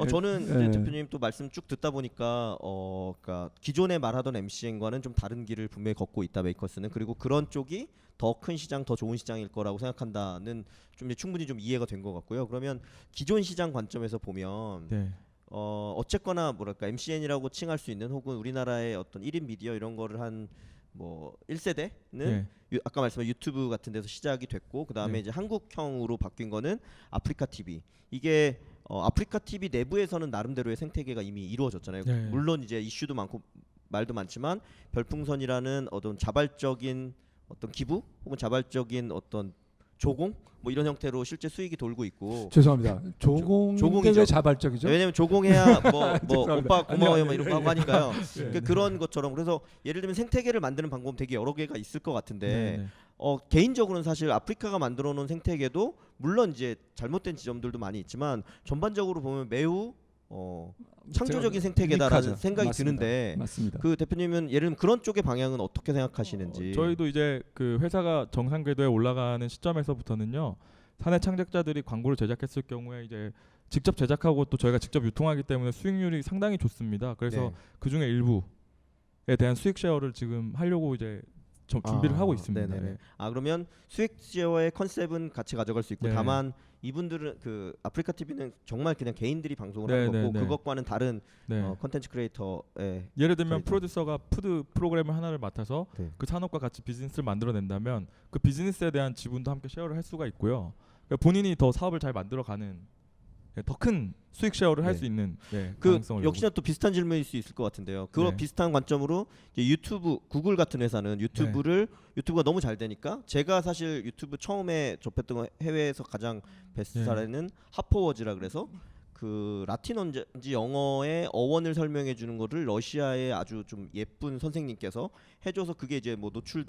[SPEAKER 1] 예.
[SPEAKER 2] 저는
[SPEAKER 1] 예.
[SPEAKER 2] 이제 대표님 또 말씀 쭉 듣다 보니까 그러니까 기존에 말하던 MCN과는 좀 다른 길을 분명히 걷고 있다 메이커스는. 그리고 그런 쪽이 더 큰 시장, 더 좋은 시장일 거라고 생각한다는 좀 이제 충분히 좀 이해가 된 것 같고요. 그러면 기존 시장 관점에서 보면
[SPEAKER 3] 네.
[SPEAKER 2] 어쨌거나 뭐랄까 MCN이라고 칭할 수 있는 혹은 우리나라의 어떤 1인 미디어 이런 거를 한 뭐 1세대는
[SPEAKER 3] 네.
[SPEAKER 2] 아까 말씀한 유튜브 같은 데서 시작이 됐고 그다음에
[SPEAKER 3] 네.
[SPEAKER 2] 이제 한국형으로 바뀐 거는 아프리카 TV. 이게 아프리카 TV 내부에서는 나름대로의 생태계가 이미 이루어졌잖아요.
[SPEAKER 3] 네.
[SPEAKER 2] 물론 이제 이슈도 많고 말도 많지만 별풍선이라는 어떤 자발적인 어떤 기부 혹은 자발적인 어떤 조공 뭐 이런 형태로 실제 수익이 돌고 있고.
[SPEAKER 1] 죄송합니다. 조공인데
[SPEAKER 2] 조공이죠.
[SPEAKER 1] 왜 자발적이죠?
[SPEAKER 2] 왜냐면 조공해야 뭐
[SPEAKER 1] 죄송합니다.
[SPEAKER 2] 오빠 고마워요
[SPEAKER 1] 아니요,
[SPEAKER 2] 막 이런
[SPEAKER 1] 예,
[SPEAKER 2] 거 하고 하니까요.
[SPEAKER 1] 예.
[SPEAKER 2] 그러니까 그런 것처럼 그래서 예를 들면 생태계를 만드는 방법은 되게 여러 개가 있을 것 같은데
[SPEAKER 3] 네, 네.
[SPEAKER 2] 개인적으로는 사실 아프리카가 만들어 놓은 생태계도 물론 이제 잘못된 지점들도 많이 있지만 전반적으로 보면 매우 창조적인 생태계다라는
[SPEAKER 1] 유익하죠.
[SPEAKER 2] 생각이
[SPEAKER 1] 맞습니다.
[SPEAKER 2] 드는데
[SPEAKER 1] 맞습니다.
[SPEAKER 2] 그 대표님은 예를 들면 그런 쪽의 방향은 어떻게 생각하시는지.
[SPEAKER 3] 저희도 이제 그 회사가 정상 궤도에 올라가는 시점에서부터는요. 사내 창작자들이 광고를 제작했을 경우에 이제 직접 제작하고 또 저희가 직접 유통하기 때문에 수익률이 상당히 좋습니다. 그래서
[SPEAKER 2] 네.
[SPEAKER 3] 그 중에 일부에 대한 수익 쉐어를 지금 하려고 이제 준비를 하고 있습니다.
[SPEAKER 2] 네네네.
[SPEAKER 3] 네.
[SPEAKER 2] 그러면 수익 쉐어의 컨셉은 같이 가져갈 수 있고
[SPEAKER 3] 네.
[SPEAKER 2] 다만 이분들은 그 아프리카 TV는 정말 그냥 개인들이 방송을
[SPEAKER 3] 네,
[SPEAKER 2] 하는 거고
[SPEAKER 3] 네, 네.
[SPEAKER 2] 그것과는 다른
[SPEAKER 3] 네.
[SPEAKER 2] 컨텐츠 크리에이터의
[SPEAKER 3] 예를 들면
[SPEAKER 2] 저희도.
[SPEAKER 3] 프로듀서가 푸드 프로그램을 하나를 맡아서
[SPEAKER 2] 네.
[SPEAKER 3] 그 산업과 같이 비즈니스를 만들어낸다면 그 비즈니스에 대한 지분도 함께 쉐어를 할 수가 있고요. 그러니까 본인이 더 사업을 잘 만들어가는 더 큰 수익 쉐어를 할
[SPEAKER 2] 네.
[SPEAKER 3] 수 있는
[SPEAKER 2] 그
[SPEAKER 3] 가능성을
[SPEAKER 2] 역시나 또 비슷한 질문일 수 있을 것 같은데요. 그런
[SPEAKER 3] 네.
[SPEAKER 2] 비슷한 관점으로 이제 유튜브, 구글 같은 회사는 유튜브가 너무 잘 되니까 제가 사실 유튜브 처음에 접했던 거 해외에서 가장 베스트
[SPEAKER 3] 네.
[SPEAKER 2] 사례는 하퍼워즈라 그래서 그 라틴어인지 영어의 어원을 설명해 주는 거를 러시아의 아주 좀 예쁜 선생님께서 해줘서 그게 이제 뭐 노출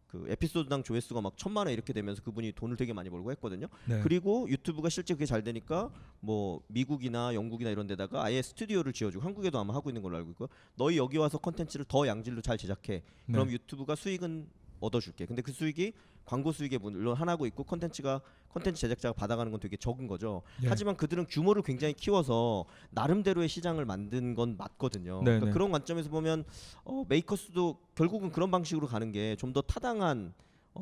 [SPEAKER 2] 그 에피소드당 조회수가 막 1000만 원 이렇게 되면서 그분이 돈을 되게 많이 벌고 했거든요.
[SPEAKER 3] 네.
[SPEAKER 2] 그리고 유튜브가 실제 그게 잘 되니까 뭐 미국이나 영국이나 이런 데다가 아예 스튜디오를 지어주고 한국에도 아마 하고 있는 걸로 알고 있고요. 너희 여기 와서 컨텐츠를 더 양질로 잘 제작해. 그럼
[SPEAKER 3] 네.
[SPEAKER 2] 유튜브가 수익은 얻어줄게. 근데 그 수익이 광고 수익에 물론 하나고 있고 컨텐츠 제작자가 받아가는 건 되게 적은 거죠.
[SPEAKER 3] 예.
[SPEAKER 2] 하지만 그들은 규모를 굉장히 키워서 나름대로의 시장을 만든 건 맞거든요.
[SPEAKER 3] 네,
[SPEAKER 2] 그러니까
[SPEAKER 3] 네.
[SPEAKER 2] 그런 관점에서 보면 메이커스도 결국은 그런 방식으로 가는 게 좀 더 타당한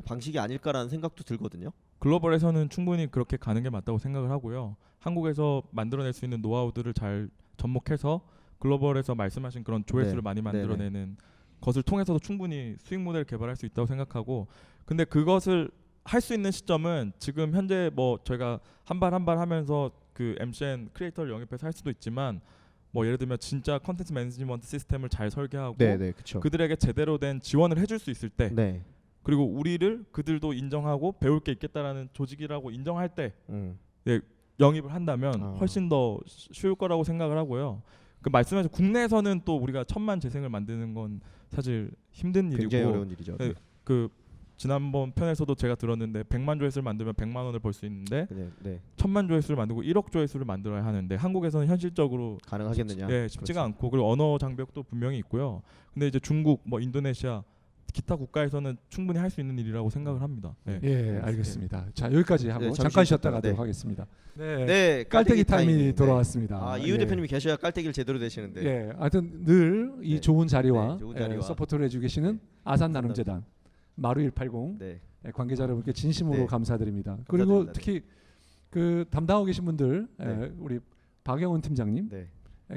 [SPEAKER 2] 방식이 아닐까라는 생각도 들거든요.
[SPEAKER 3] 글로벌에서는 충분히 그렇게 가는 게 맞다고 생각을 하고요. 한국에서 만들어낼 수 있는 노하우들을 잘 접목해서 글로벌에서 말씀하신 그런 조회수를
[SPEAKER 2] 네.
[SPEAKER 3] 많이 만들어내는 것을 통해서도 충분히 수익 모델을 개발할 수 있다고 생각하고, 근데 그것을 할 수 있는 시점은 지금 현재 뭐 저희가 한 발 한 발 하면서 그 MCN 크리에이터를 영입해서 할 수도 있지만, 뭐 예를 들면 진짜 컨텐츠 매니지먼트 시스템을 잘 설계하고
[SPEAKER 2] 그렇죠.
[SPEAKER 3] 그들에게 제대로 된 지원을 해줄 수 있을 때,
[SPEAKER 2] 네.
[SPEAKER 3] 그리고 우리를 그들도 인정하고 배울 게 있겠다라는 조직이라고 인정할 때 영입을 한다면 훨씬 더 쉬울 거라고 생각을 하고요. 그 말씀하신 국내에서는 또 우리가 1000만 재생을 만드는 건 사실 힘든 일이고,
[SPEAKER 2] 굉장히 어려운 일이죠.
[SPEAKER 3] 네. 그 지난번 편에서도 제가 들었는데 100만 조회수를 만들면 100만 원을 벌 수 있는데
[SPEAKER 2] 네.
[SPEAKER 3] 1000만 조회수를 만들고 1억 조회수를 만들어야 하는데 한국에서는 현실적으로
[SPEAKER 2] 가능하겠느냐?
[SPEAKER 3] 쉽지가
[SPEAKER 2] 그렇죠.
[SPEAKER 3] 않고, 그리고 언어 장벽도 분명히 있고요. 근데 이제 중국, 뭐 인도네시아 기타 국가에서는 충분히 할 수 있는 일이라고 생각을 합니다. 네.
[SPEAKER 1] 예, 알겠습니다. 자, 여기까지 하고
[SPEAKER 2] 네,
[SPEAKER 1] 잠깐
[SPEAKER 2] 잠시
[SPEAKER 1] 쉬었다
[SPEAKER 2] 쉬었다가,
[SPEAKER 1] 가도록
[SPEAKER 2] 네.
[SPEAKER 1] 하겠습니다.
[SPEAKER 2] 네,
[SPEAKER 1] 깔때기 타임이
[SPEAKER 2] 네.
[SPEAKER 1] 돌아왔습니다.
[SPEAKER 2] 이유
[SPEAKER 1] 예.
[SPEAKER 2] 대표님이 계셔야 깔때기를 제대로 되시는데.
[SPEAKER 1] 예, 하여튼 늘 이
[SPEAKER 2] 네.
[SPEAKER 1] 좋은 자리와,
[SPEAKER 2] 네, 좋은 자리와
[SPEAKER 1] 서포트를 해주고 계시는 아산 나눔재단 마루 180
[SPEAKER 2] 네.
[SPEAKER 1] 관계자 여러분께 진심으로
[SPEAKER 2] 네.
[SPEAKER 1] 감사드립니다. 그리고
[SPEAKER 2] 감사드립니다.
[SPEAKER 1] 특히 그 담당하고 계신 분들
[SPEAKER 2] 네.
[SPEAKER 1] 우리 박영훈 팀장님,
[SPEAKER 2] 네.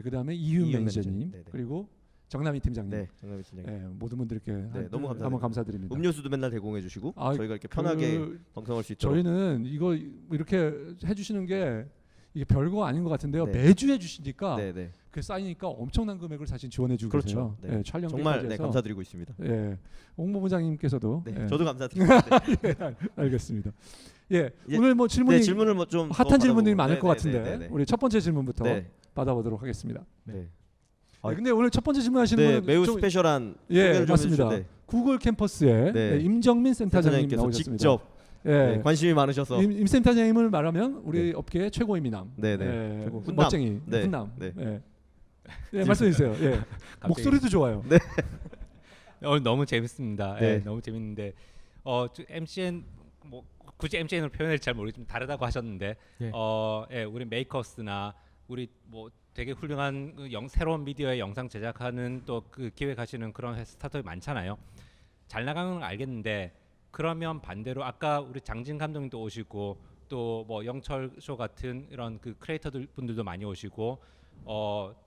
[SPEAKER 1] 그다음에 이윤
[SPEAKER 2] 이윤
[SPEAKER 1] 매니저님,
[SPEAKER 2] 매니저님. 네, 네.
[SPEAKER 1] 그리고 정남희 팀장님,
[SPEAKER 2] 네. 정남희 팀장님.
[SPEAKER 1] 모든 분들께
[SPEAKER 2] 너무
[SPEAKER 1] 한번 감사드립니다.
[SPEAKER 2] 음료수도 맨날 대공해 주시고
[SPEAKER 1] 아,
[SPEAKER 2] 저희가 이렇게 편하게 방송할 수 있도록.
[SPEAKER 1] 저희는 이거 이렇게 해주시는 게 이게 별거 아닌 것 같은데요.
[SPEAKER 2] 네.
[SPEAKER 1] 매주 해주시니까
[SPEAKER 2] 네, 네.
[SPEAKER 1] 그 쌓이니까 엄청난 금액을 사실 지원해주고
[SPEAKER 2] 그렇죠.
[SPEAKER 1] 계세요.
[SPEAKER 2] 네.
[SPEAKER 1] 촬영
[SPEAKER 2] 정말 네, 감사드리고 있습니다.
[SPEAKER 1] 옹 본부장님께서도
[SPEAKER 2] 네. 저도 감사드립니다. 네.
[SPEAKER 1] 알겠습니다. 예,
[SPEAKER 2] 이제-
[SPEAKER 1] 오늘 뭐 질문이
[SPEAKER 2] 네, 질문을 뭐좀
[SPEAKER 1] 핫한 질문들이 많을 것 같은데 우리 첫 번째 질문부터
[SPEAKER 2] 네.
[SPEAKER 1] 받아보도록 하겠습니다.
[SPEAKER 2] 네.
[SPEAKER 1] 네, 근데 오늘 첫 번째 질문하시는
[SPEAKER 2] 네,
[SPEAKER 1] 분은
[SPEAKER 2] 매우
[SPEAKER 1] 좀-
[SPEAKER 2] 스페셜한
[SPEAKER 1] 예,
[SPEAKER 2] 소개를 좀
[SPEAKER 1] 맞습니다.
[SPEAKER 2] 해주시죠. 네.
[SPEAKER 1] 구글 캠퍼스에
[SPEAKER 2] 네.
[SPEAKER 1] 임정민 센터장님
[SPEAKER 2] 센터장님께서
[SPEAKER 1] 나오셨습니다.
[SPEAKER 2] 직접
[SPEAKER 1] 예.
[SPEAKER 2] 네, 관심이 많으셔서
[SPEAKER 1] 임 센터장님을 말하면 우리
[SPEAKER 2] 네.
[SPEAKER 1] 업계의 최고의 미남.
[SPEAKER 2] 네, 네.
[SPEAKER 1] 예,
[SPEAKER 2] 최고. 훈남.
[SPEAKER 1] 멋쟁이,
[SPEAKER 2] 네.
[SPEAKER 1] 훈남.
[SPEAKER 2] 네.
[SPEAKER 1] 예. 예, 말씀해 주세요. 예. 목소리도 좋아요.
[SPEAKER 2] 네.
[SPEAKER 4] 너무 재밌습니다.
[SPEAKER 2] 네.
[SPEAKER 4] 예, 너무 재밌는데 MCN 뭐 굳이 MCN으로 표현할지 잘 모르겠지만 다르다고 하셨는데
[SPEAKER 3] 예.
[SPEAKER 4] 예, 우리 메이커스나 우리 뭐 되게 훌륭한 새로운 미디어의 영상 제작하는 또 그 기획하시는 그런 스타트업이 많잖아요. 잘 나가는 건 알겠는데 그러면 반대로 아까 우리 장진 감독님도 오시고 또 뭐 영철 쇼 같은 이런 그 크리에이터들 분들도 많이 오시고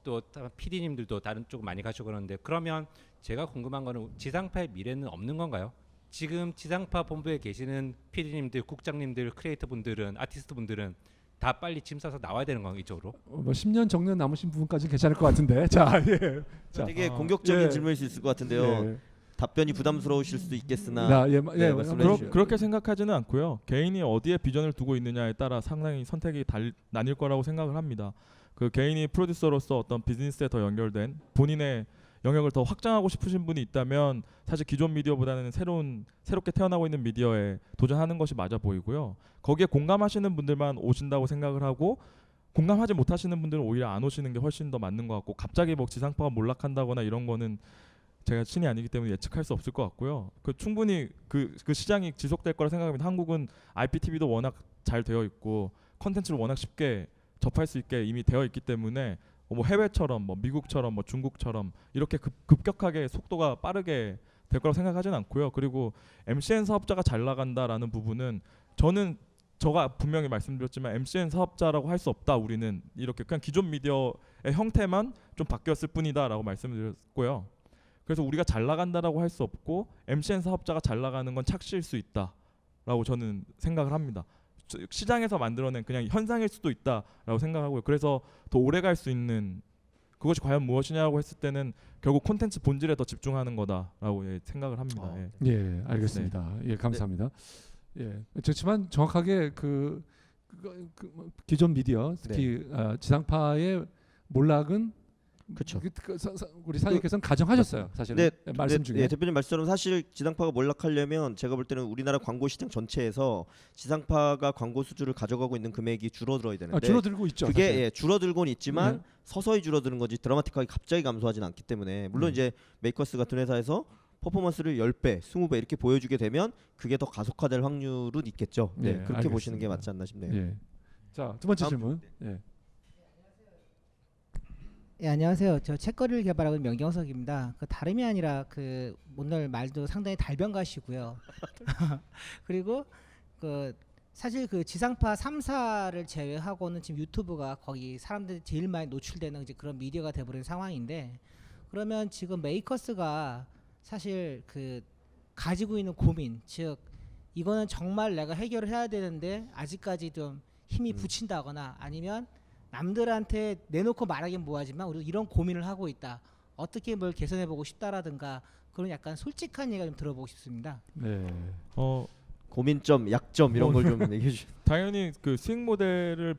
[SPEAKER 4] 또 PD님들도 다른 쪽 많이 가시고 그러는데 그러면 제가 궁금한 거는 지상파의 미래는 없는 건가요? 지금 지상파 본부에 계시는 PD님들, 국장님들, 크리에이터 분들은 아티스트 분들은 다 빨리 짐 싸서 나와야 되는 건가요 이쪽으로?
[SPEAKER 1] 뭐 10년 정년 남으신 부분까지 괜찮을 것 같은데. 자, 예. 자,
[SPEAKER 2] 되게 공격적인
[SPEAKER 1] 예.
[SPEAKER 2] 질문일 수 있을 것 같은데요.
[SPEAKER 1] 예.
[SPEAKER 2] 답변이 부담스러우실 수도 있겠으나
[SPEAKER 1] 나, 예,
[SPEAKER 2] 네, 말씀해 주시죠.
[SPEAKER 3] 그렇게 생각하지는 않고요. 개인이 어디에 비전을 두고 있느냐에 따라 상당히 선택이 나뉠 거라고 생각을 합니다. 그 개인이 프로듀서로서 어떤 비즈니스에 더 연결된 본인의 영역을 더 확장하고 싶으신 분이 있다면 사실 기존 미디어보다는 새롭게 태어나고 있는 미디어에 도전하는 것이 맞아 보이고요. 거기에 공감하시는 분들만 오신다고 생각을 하고 공감하지 못하시는 분들은 오히려 안 오시는 게 훨씬 더 맞는 것 같고 갑자기 뭐 지상파가 몰락한다거나 이런 거는 제가 신이 아니기 때문에 예측할 수 없을 것 같고요. 그 충분히 그 시장이 지속될 거라 생각합니다. 한국은 IPTV도 워낙 잘 되어 있고 컨텐츠를 워낙 쉽게 접할 수 있게 이미 되어 있기 때문에 뭐 해외처럼 뭐 미국처럼 뭐 중국처럼 이렇게 급격하게 속도가 빠르게 될 거라고 생각하지는 않고요. 그리고 MCN 사업자가 잘 나간다라는 부분은 제가 분명히 말씀드렸지만 MCN 사업자라고 할 수 없다. 우리는 이렇게 그냥 기존 미디어의 형태만 좀 바뀌었을 뿐이다라고 말씀드렸고요. 그래서 우리가 잘 나간다라고 할 수 없고 MCN 사업자가 잘 나가는 건 착시일 수 있다라고 저는 생각을 합니다. 시장에서 만들어낸 그냥 현상일 수도 있다라고 생각하고요. 그래서 더 오래 갈 수 있는 그것이 과연 무엇이냐고 했을 때는 결국 콘텐츠 본질에 더 집중하는 거다라고 생각을 합니다. 예.
[SPEAKER 1] 예, 알겠습니다. 예, 감사합니다. 예, 그렇지만 정확하게 기존 미디어 특히 지상파의 몰락은
[SPEAKER 2] 그렇죠.
[SPEAKER 1] 우리 사장님께서는 가정하셨어요, 사실은.
[SPEAKER 2] 네,
[SPEAKER 1] 말씀 중에.
[SPEAKER 2] 대표님 말씀처럼 사실 지상파가 몰락하려면 제가 볼 때는 우리나라 광고 시장 전체에서 지상파가 광고 수주를 가져가고 있는 금액이 줄어들어야 되는데
[SPEAKER 1] 줄어들고 있죠.
[SPEAKER 2] 그게
[SPEAKER 1] 사실.
[SPEAKER 2] 줄어들곤 있지만 서서히 줄어드는 거지 드라마틱하게 갑자기 감소하지는 않기 때문에 물론 이제 메이커스 같은 회사에서 퍼포먼스를 10배, 20배 이렇게 보여주게 되면 그게 더 가속화될 확률은 있겠죠. 네, 그렇게
[SPEAKER 1] 알겠습니다.
[SPEAKER 2] 보시는 게 맞지 않나 싶네요.
[SPEAKER 1] 예. 자, 두 번째
[SPEAKER 2] 다음
[SPEAKER 1] 질문. 예.
[SPEAKER 5] 예, 안녕하세요. 저 책거리를 개발하고 있는 명경석입니다. 그 다름이 아니라 오늘 말도 상당히 달변가시고요. 그리고 사실 지상파 3사를 제외하고는 지금 유튜브가 거기 사람들이 제일 많이 노출되는 이제 그런 미디어가 돼버린 상황인데 그러면 지금 메이커스가 사실 가지고 있는 고민, 즉 이거는 정말 내가 해결을 해야 되는데 아직까지 좀 힘이 붙인다거나 아니면 남들한테 내놓고 말하긴 뭐하지만 우리 이런 고민을 하고 있다. 어떻게 뭘 개선해보고 싶다라든가 그런 약간 솔직한 얘기가 좀 들어보고 싶습니다.
[SPEAKER 1] 네.
[SPEAKER 2] 고민점, 약점 이런 걸 좀 얘기해 주시죠.
[SPEAKER 3] 당연히 그 수익 모델을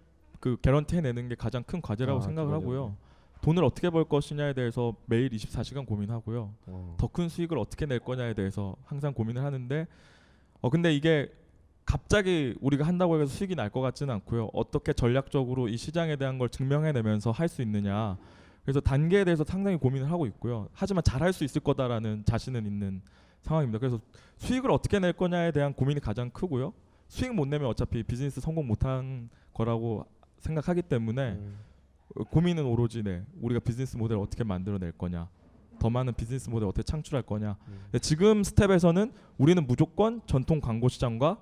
[SPEAKER 3] 개런티해내는 게 가장 큰 과제라고 생각을 하고요. 돈을 어떻게 벌 것이냐에 대해서 매일 24시간 고민하고요. 더 큰 수익을 어떻게 낼 거냐에 대해서 항상 고민을 하는데 근데 이게 갑자기 우리가 한다고 해서 수익이 날 것 같지는 않고요. 어떻게 전략적으로 이 시장에 대한 걸 증명해내면서 할 수 있느냐. 그래서 단계에 대해서 상당히 고민을 하고 있고요. 하지만 잘할 수 있을 거다라는 자신은 있는 상황입니다. 그래서 수익을 어떻게 낼 거냐에 대한 고민이 가장 크고요. 수익 못 내면 어차피 비즈니스 성공 못한 거라고 생각하기 때문에 고민은 오로지 우리가 비즈니스 모델을 어떻게 만들어낼 거냐. 더 많은 비즈니스 모델 어떻게 창출할 거냐. 근데 지금 스텝에서는 우리는 무조건 전통 광고 시장과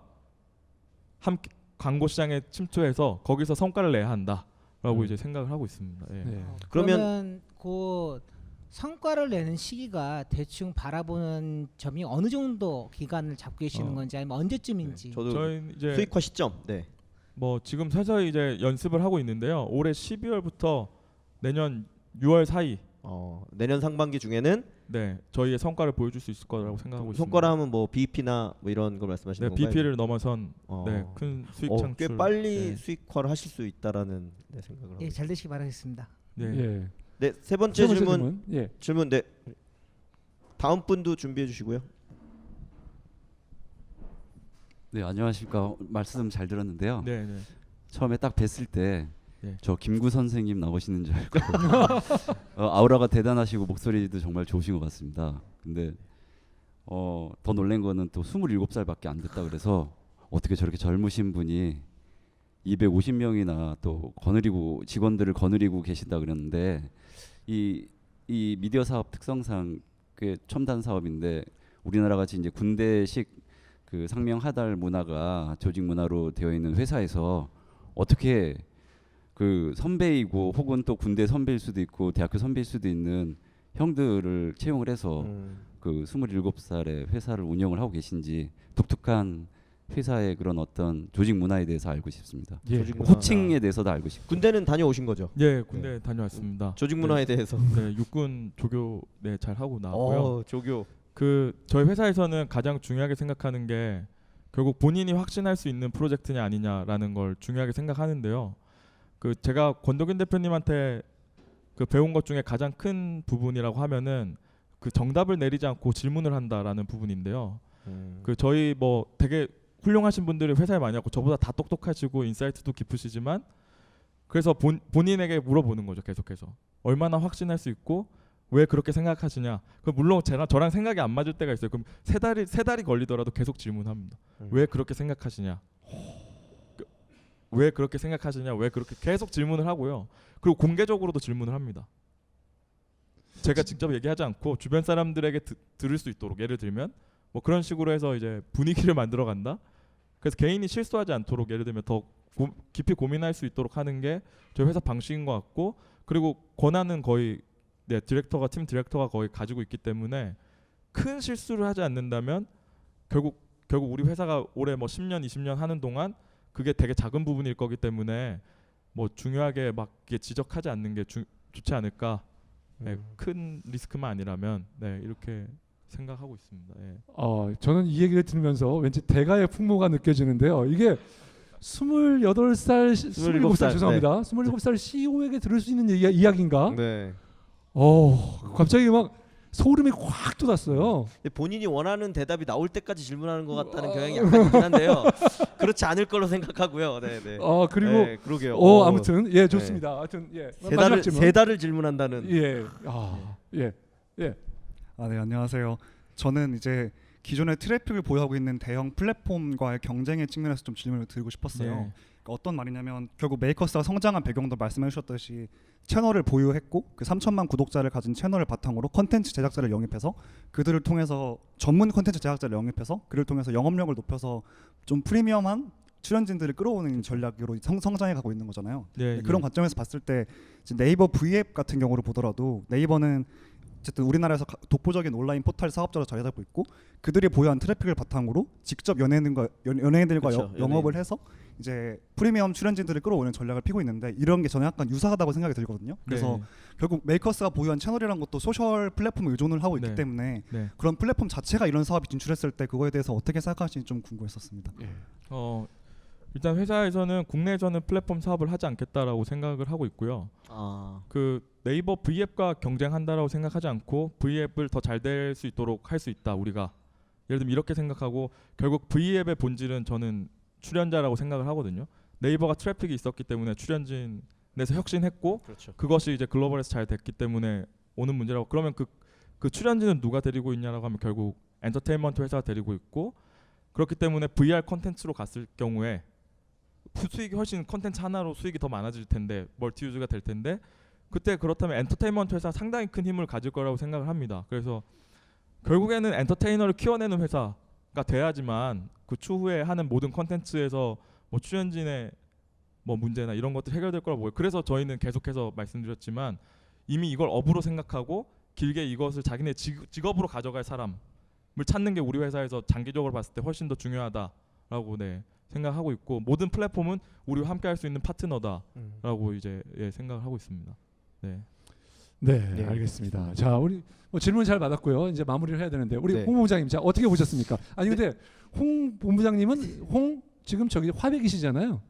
[SPEAKER 3] 함께 광고 시장에 침투해서 거기서 성과를 내야 한다라고 이제 생각을 하고 있습니다. 예.
[SPEAKER 1] 네.
[SPEAKER 2] 그러면
[SPEAKER 5] 그 성과를 내는 시기가 대충 바라보는 점이 어느 정도 기간을 잡고 계시는 건지 아니면 언제쯤인지.
[SPEAKER 2] 저도
[SPEAKER 3] 저희 이제
[SPEAKER 2] 수익화 시점. 네.
[SPEAKER 3] 뭐 지금 서서히 이제 연습을 하고 있는데요. 올해 12월부터 내년 6월 사이
[SPEAKER 2] 내년 상반기 중에는
[SPEAKER 3] 네 저희의 성과를 보여줄 수 있을 거라고 생각하고 있습니다.
[SPEAKER 2] 성과라 하면 뭐 BEP나 뭐 이런 걸 말씀하시는
[SPEAKER 3] 네,
[SPEAKER 2] 건가요?
[SPEAKER 3] BP를 넘어선
[SPEAKER 2] 어.
[SPEAKER 3] 네, 큰 수익 창출.
[SPEAKER 2] 꽤 빨리
[SPEAKER 3] 네.
[SPEAKER 2] 수익화를 하실 수 있다라는 생각을 하고.
[SPEAKER 5] 예, 잘 되시기 바라겠습니다.
[SPEAKER 3] 네.
[SPEAKER 1] 예.
[SPEAKER 2] 네, 세 번째
[SPEAKER 1] 세 번째
[SPEAKER 2] 질문.
[SPEAKER 1] 예.
[SPEAKER 2] 질문 네. 다음 분도 준비해 주시고요.
[SPEAKER 6] 네, 안녕하십니까. 말씀 잘 들었는데요.
[SPEAKER 3] 네, 네.
[SPEAKER 6] 처음에 딱 뵀을 때
[SPEAKER 3] 네.
[SPEAKER 6] 저 김구 선생님 나오시는 줄 알고 아우라가 대단하시고 목소리도 정말 좋으신 것 같습니다. 근데 더 놀란 거는 또 27살밖에 안 됐다 그래서 어떻게 저렇게 젊으신 분이 250명이나 또 거느리고 직원들을 거느리고 계신다 그랬는데 이 미디어 사업 특성상 꽤 첨단 사업인데 우리나라 같이 이제 군대식 그 상명 하달 문화가 조직 문화로 되어 있는 회사에서 어떻게 그 선배이고 혹은 또 군대 선배일 수도 있고 대학교 선배일 수도 있는 형들을 채용을 해서 그 27살의 회사를 운영을 하고 계신지 독특한 회사의 그런 어떤 조직 문화에 대해서 알고 싶습니다.
[SPEAKER 1] 예.
[SPEAKER 2] 조직 문화.
[SPEAKER 6] 호칭에 대해서도 알고 싶고.
[SPEAKER 2] 군대는 다녀오신 거죠?
[SPEAKER 3] 예, 군대 다녀왔습니다.
[SPEAKER 2] 조직 문화에 대해서.
[SPEAKER 3] 네, 육군 조교 네, 잘 하고 나왔고요.
[SPEAKER 2] 조교.
[SPEAKER 3] 그 저희 회사에서는 가장 중요하게 생각하는 게 결국 본인이 확신할 수 있는 프로젝트냐 아니냐라는 걸 중요하게 생각하는데요. 그 제가 권덕윤 대표님한테 그 배운 것 중에 가장 큰 부분이라고 하면은 그 정답을 내리지 않고 질문을 한다라는 부분인데요. 그 저희 뭐 되게 훌륭하신 분들이 회사에 많이 왔고 저보다 다 똑똑하시고 인사이트도 깊으시지만 그래서 본인에게 물어보는 거죠. 계속해서 얼마나 확신할 수 있고 왜 그렇게 생각하시냐. 그 물론 저랑 생각이 안 맞을 때가 있어요. 그럼 세 달이 걸리더라도 계속 질문합니다. 왜 그렇게 생각하시냐. 왜 그렇게 생각하시냐. 왜 그렇게 계속 질문을 하고요. 그리고 공개적으로도 질문을 합니다. 제가 직접 얘기하지 않고 주변 사람들에게 들을 수 있도록 예를 들면 뭐 그런 식으로 해서 이제 분위기를 만들어 간다. 그래서 개인이 실수하지 않도록 예를 들면 더 깊이 고민할 수 있도록 하는 게 저희 회사 방식인 것 같고 그리고 권한은 거의 팀 디렉터가 거의 가지고 있기 때문에 큰 실수를 하지 않는다면 결국 우리 회사가 올해 뭐 10년 20년 하는 동안 그게 되게 작은 부분일 거기 때문에 뭐 중요하게 막 이게 지적하지 않는 게 좋지 않을까. 네, 큰 리스크만 아니라면 네, 이렇게 생각하고 있습니다. 예.
[SPEAKER 1] 저는 이 얘기를 들으면서 왠지 대가의 풍모가 느껴지는데요. 이게 27살 죄송합니다. 27살 CEO에게 들을 수 있는 이야기인가?
[SPEAKER 2] 네.
[SPEAKER 1] 갑자기 막 소름이 확 돋았어요.
[SPEAKER 2] 본인이 원하는 대답이 나올 때까지 질문하는 것 같다는 경향이 약간 있긴 한데요. 그렇지 않을 걸로 생각하고요. 네, 네.
[SPEAKER 1] 그리고
[SPEAKER 2] 네, 그러게요.
[SPEAKER 1] 아무튼 예 좋습니다. 하여튼 예
[SPEAKER 2] 세 달을 질문한다는.
[SPEAKER 1] 예.
[SPEAKER 7] 네, 안녕하세요. 저는 이제 기존의 트래픽을 보유하고 있는 대형 플랫폼과의 경쟁의 측면에서 좀 질문을 드리고 싶었어요.
[SPEAKER 3] 네.
[SPEAKER 7] 그러니까 어떤 말이냐면 결국 메이커스가 성장한 배경도 말씀해 주셨듯이 채널을 보유했고 그 3천만 구독자를 가진 채널을 바탕으로 컨텐츠 제작자를 영입해서 그들을 통해서 전문 컨텐츠 제작자를 영입해서 그를 통해서 영업력을 높여서 좀 프리미엄한 출연진들을 끌어오는 전략으로 성장해 가고 있는 거잖아요.
[SPEAKER 3] 네,
[SPEAKER 7] 그런 관점에서 봤을 때 이제 네이버 V앱 같은 경우를 보더라도 네이버는 어쨌든 우리나라에서 독보적인 온라인 포털 사업자로 자리 잡고 있고 그들이 보유한 트래픽을 바탕으로 직접 연예인들과
[SPEAKER 2] 그렇죠,
[SPEAKER 7] 영업을 해서 이제 프리미엄 출연진들을 끌어오는 전략을 피고 있는데 이런 게 저는 약간 유사하다고 생각이 들거든요. 그래서
[SPEAKER 3] 네.
[SPEAKER 7] 결국 메이커스가 보유한 채널이란 것도 소셜 플랫폼에 의존을 하고 있기
[SPEAKER 3] 네.
[SPEAKER 7] 때문에
[SPEAKER 3] 네.
[SPEAKER 7] 그런 플랫폼 자체가 이런 사업이 진출했을 때 그거에 대해서 어떻게 생각하시는지 좀 궁금했었습니다.
[SPEAKER 3] 일단 회사에서는 국내에서는 플랫폼 사업을 하지 않겠다라고 생각을 하고 있고요. 그 네이버 V앱과 경쟁한다라고 생각하지 않고 V앱을 더 잘 될 수 있도록 할 수 있다 우리가. 예를 들면 이렇게 생각하고 결국 V앱의 본질은 저는 출연자라고 생각을 하거든요. 네이버가 트래픽이 있었기 때문에 출연진에서 혁신했고
[SPEAKER 2] 그렇죠.
[SPEAKER 3] 그것이 이제 글로벌에서 잘 됐기 때문에 오는 문제라고. 그러면 그 출연진은 누가 데리고 있냐라고 하면 결국 엔터테인먼트 회사가 데리고 있고 그렇기 때문에 VR 콘텐츠로 갔을 경우에 수익이 훨씬 콘텐츠 하나로 수익이 더 많아질 텐데 멀티 유즈가 될 텐데 그때 그렇다면 엔터테인먼트 회사 상당히 큰 힘을 가질 거라고 생각을 합니다. 그래서 결국에는 엔터테이너를 키워내는 회사가 돼야지만 그 추후에 하는 모든 콘텐츠에서 뭐 출연진의 뭐 문제나 이런 것들 해결될 거라고 보여요. 그래서 저희는 계속해서 말씀드렸지만 이미 이걸 업으로 생각하고 길게 이것을 자기네 직업으로 가져갈 사람을 찾는 게 우리 회사에서 장기적으로 봤을 때 훨씬 더 중요하다라고 생각하고 있고, 모든 플랫폼은 우리와 함께 할 수 있는 파트너다라고 이제 생각을 하고 있습니다. 네.
[SPEAKER 1] 네,
[SPEAKER 2] 네.
[SPEAKER 1] 알겠습니다. 자, 우리 질문 잘 받았고요. 이제 마무리를 해야 되는데 우리
[SPEAKER 2] 네.
[SPEAKER 1] 홍 본부장님, 자 어떻게 보셨습니까? 아니 근데 홍 본부장님은 지금 저기 화백이시잖아요.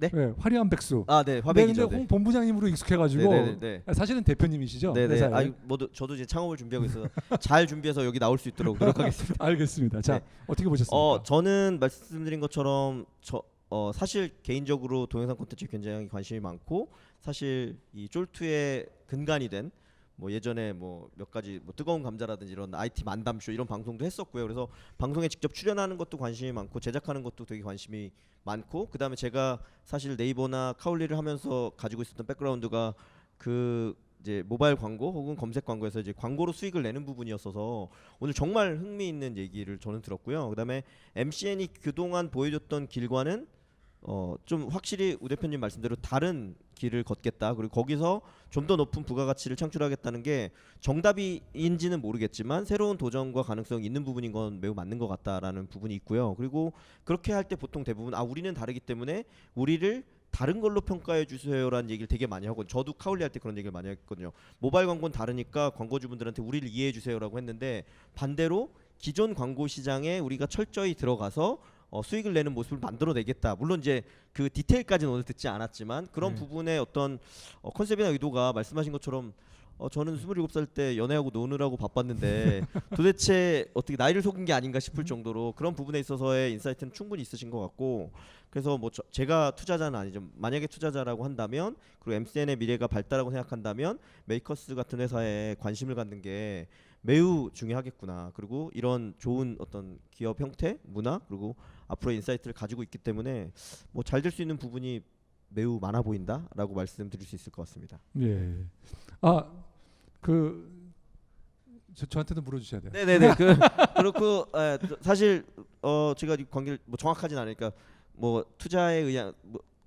[SPEAKER 2] 네?
[SPEAKER 1] 화려한 백수.
[SPEAKER 2] 아, 네, 화백이죠.
[SPEAKER 1] 근데 홍 본부장님으로 익숙해가지고
[SPEAKER 2] 네.
[SPEAKER 1] 사실은 대표님이시죠.
[SPEAKER 2] 네네.
[SPEAKER 1] 회사에.
[SPEAKER 2] 아, 저도 이제 창업을 준비하고 있어서 잘 준비해서 여기 나올 수 있도록 노력하겠습니다.
[SPEAKER 1] 알겠습니다. 자
[SPEAKER 2] 네.
[SPEAKER 1] 어떻게 보셨습니까?
[SPEAKER 2] 저는 말씀드린 것처럼 사실 개인적으로 동영상 콘텐츠에 굉장히 관심이 많고, 사실 이 쫄투의 근간이 된 뭐 예전에 뭐 몇 가지 뭐 뜨거운 감자라든지 이런 IT 만담쇼 이런 방송도 했었고요. 그래서 방송에 직접 출연하는 것도 관심이 많고 제작하는 것도 되게 관심이 많고, 그다음에 제가 사실 네이버나 카울리를 하면서 가지고 있었던 백그라운드가 그 이제 모바일 광고 혹은 검색 광고에서 이제 광고로 수익을 내는 부분이었어서 오늘 정말 흥미있는 얘기를 저는 들었고요. 그다음에 MCN이 그동안 보여줬던 길과는 좀 확실히 우 대표님 말씀대로 다른 길을 걷겠다. 그리고 거기서 좀 더 높은 부가가치를 창출하겠다는 게 정답인지는 모르겠지만 새로운 도전과 가능성이 있는 부분인 건 매우 맞는 것 같다라는 부분이 있고요. 그리고 그렇게 할 때 보통 대부분 우리는 다르기 때문에 우리를 다른 걸로 평가해 주세요라는 얘기를 되게 많이 하고, 저도 카울리 할 때 그런 얘기를 많이 했거든요. 모바일 광고는 다르니까 광고주분들한테 우리를 이해해 주세요라고 했는데, 반대로 기존 광고 시장에 우리가 철저히 들어가서 수익을 내는 모습을 만들어내겠다. 물론 이제 그 디테일까지는 오늘 듣지 않았지만 그런 부분의 어떤 컨셉이나 의도가 말씀하신 것처럼 저는 27살 때 연애하고 노느라고 바빴는데 도대체 어떻게 나이를 속인 게 아닌가 싶을 정도로 그런 부분에 있어서의 인사이트는 충분히 있으신 것 같고, 그래서 뭐 제가 투자자는 아니죠. 만약에 투자자라고 한다면, 그리고 MCN의 미래가 밝다라고 생각한다면 메이커스 같은 회사에 관심을 갖는 게 매우 중요하겠구나. 그리고 이런 좋은 어떤 기업 형태, 문화, 그리고 앞으로 인사이트를 가지고 있기 때문에 뭐 잘 될 수 있는 부분이 매우 많아 보인다라고 말씀드릴 수 있을 것 같습니다.
[SPEAKER 1] 예. 저한테도 물어주셔야 돼요.
[SPEAKER 2] 네네네. 그렇고 사실 제가 이 관계를 뭐 정확하진 않으니까 뭐 투자에 의한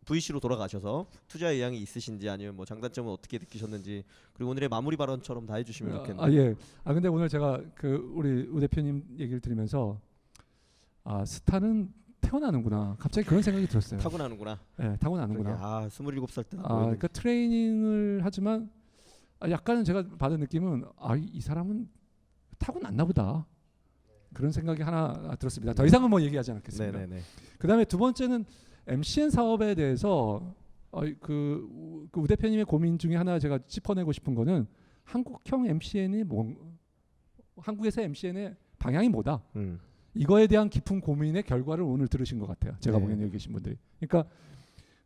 [SPEAKER 2] VC로 돌아가셔서 투자의 의향이 있으신지, 아니면 뭐 장단점은 어떻게 느끼셨는지, 그리고 오늘의 마무리 발언처럼 다 해주시면 좋겠네요.
[SPEAKER 1] 예. 근데 오늘 제가 우리 우 대표님 얘기를 들으면서 스타는 태어나는구나. 갑자기 그런 생각이 들었어요.
[SPEAKER 2] 타고나는구나.
[SPEAKER 1] 네, 타고나는구나.
[SPEAKER 2] 27살 때는
[SPEAKER 1] 그러니까 트레이닝을 하지만 약간은 제가 받은 느낌은 이 사람은 타고났나 보다. 그런 생각이 하나 들었습니다. 더 이상은 뭐 얘기하지 않겠습니다.
[SPEAKER 2] 네네네.
[SPEAKER 1] 그다음에 두 번째는 MCN 사업에 대해서 우 대표님의 고민 중에 하나 제가 짚어내고 싶은 거는 한국형 MCN이 한국에서 MCN의 방향이 뭐다. 이거에 대한 깊은 고민의 결과를 오늘 들으신 것 같아요. 제가
[SPEAKER 2] 네.
[SPEAKER 1] 보기에는 여기 계신 분들이. 그러니까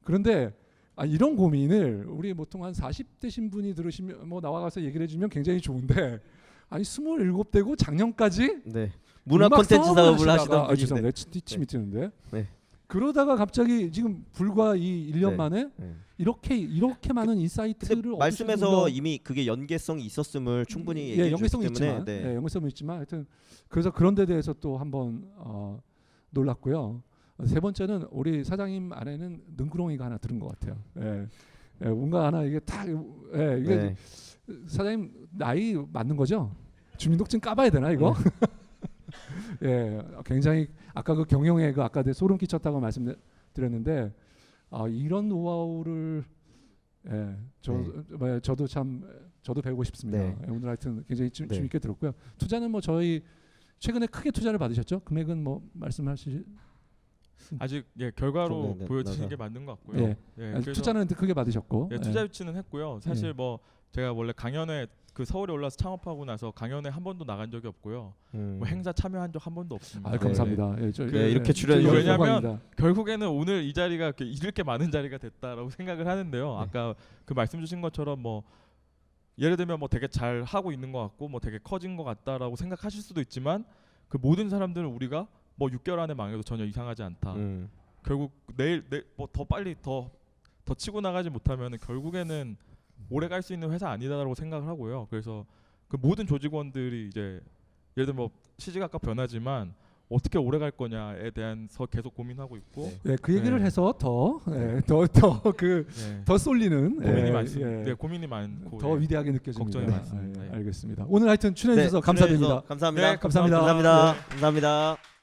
[SPEAKER 1] 그런데 이런 고민을 우리 보통 한 40대신 분이 들으시면 뭐 나와가서 얘기를 해주면 굉장히 좋은데, 27되고 작년까지
[SPEAKER 2] 네. 문화 콘텐츠 사업을 하시던 분인데.
[SPEAKER 1] 죄송합니다. 침이 튀는데.
[SPEAKER 2] 네.
[SPEAKER 1] 그러다가 갑자기 지금 불과 이 1년
[SPEAKER 2] 네.
[SPEAKER 1] 만에
[SPEAKER 2] 네.
[SPEAKER 1] 이렇게 많은 인사이트를
[SPEAKER 2] 근데 말씀에서 이미 그게 연계성이 있었음을 충분히 얘기해
[SPEAKER 1] 연계성이
[SPEAKER 2] 주셨기 때문에
[SPEAKER 1] 있지만 연계성이 있지만 하여튼 그래서 그런 데 대해서 또 한번 놀랐고요. 세 번째는 우리 사장님 안에는 능구렁이가 하나 들은 것 같아요. 뭔가 하나 이게 이게 사장님 나이 맞는 거죠? 주민등록증 까봐야 되나 이거? 굉장히 아까 그 경영에 아까 소름 끼쳤다고 말씀드렸는데 이런 노하우를 저도 배우고 싶습니다.
[SPEAKER 2] 네.
[SPEAKER 1] 오늘 하여튼 굉장히
[SPEAKER 2] 네.
[SPEAKER 1] 재밌게 들었고요. 투자는 뭐 저희 최근에 크게 투자를 받으셨죠? 금액은 뭐 말씀하실
[SPEAKER 3] 아직 결과로
[SPEAKER 2] 네,
[SPEAKER 3] 보여지는
[SPEAKER 2] 맞아.
[SPEAKER 3] 게 맞는 것 같고요. 그래서
[SPEAKER 1] 투자는 크게 받으셨고
[SPEAKER 3] 투자 유치는 했고요. 사실 뭐 제가 원래 강연회 서울에 올라서 창업하고 나서 강연회 한 번도 나간 적이 없고요. 뭐 행사 참여한 적 한 번도 없습니다.
[SPEAKER 1] 감사합니다.
[SPEAKER 2] 이렇게 출연해
[SPEAKER 3] 왜냐하면 결국에는 오늘 이 자리가 이렇게 많은 자리가 됐다라고 생각을 하는데요. 아까 그 말씀 주신 것처럼 뭐 예를 들면 뭐 되게 잘 하고 있는 것 같고 뭐 되게 커진 것 같다라고 생각하실 수도 있지만, 그 모든 사람들은 우리가 뭐 6개월 안에 망해도 전혀 이상하지 않다. 결국 내일 뭐 더 빨리 더 치고 나가지 못하면은 결국에는 오래 갈 수 있는 회사 아니다라고 생각을 하고요. 그래서 그 모든 조직원들이 이제 예를 들면 뭐 시시각각 변하지만 어떻게 오래 갈 거냐에 대해서 계속 고민하고 있고
[SPEAKER 1] 예, 그 얘기를
[SPEAKER 3] 네.
[SPEAKER 1] 해서 더더그
[SPEAKER 3] 네.
[SPEAKER 1] 더 쏠리는
[SPEAKER 3] 고민이
[SPEAKER 1] 예,
[SPEAKER 3] 많습니다.
[SPEAKER 1] 예,
[SPEAKER 3] 네, 고민이 많고
[SPEAKER 1] 더
[SPEAKER 3] 예.
[SPEAKER 1] 위대하게 느껴집니다.
[SPEAKER 3] 걱정이 많습니다.
[SPEAKER 1] 예,
[SPEAKER 3] 예.
[SPEAKER 1] 알겠습니다. 오늘 하여튼 출연해 주셔서 감사드립니다.
[SPEAKER 2] 감사합니다.
[SPEAKER 3] 네,
[SPEAKER 1] 감사합니다.
[SPEAKER 2] 감사합니다.
[SPEAKER 1] 네.
[SPEAKER 2] 감사합니다.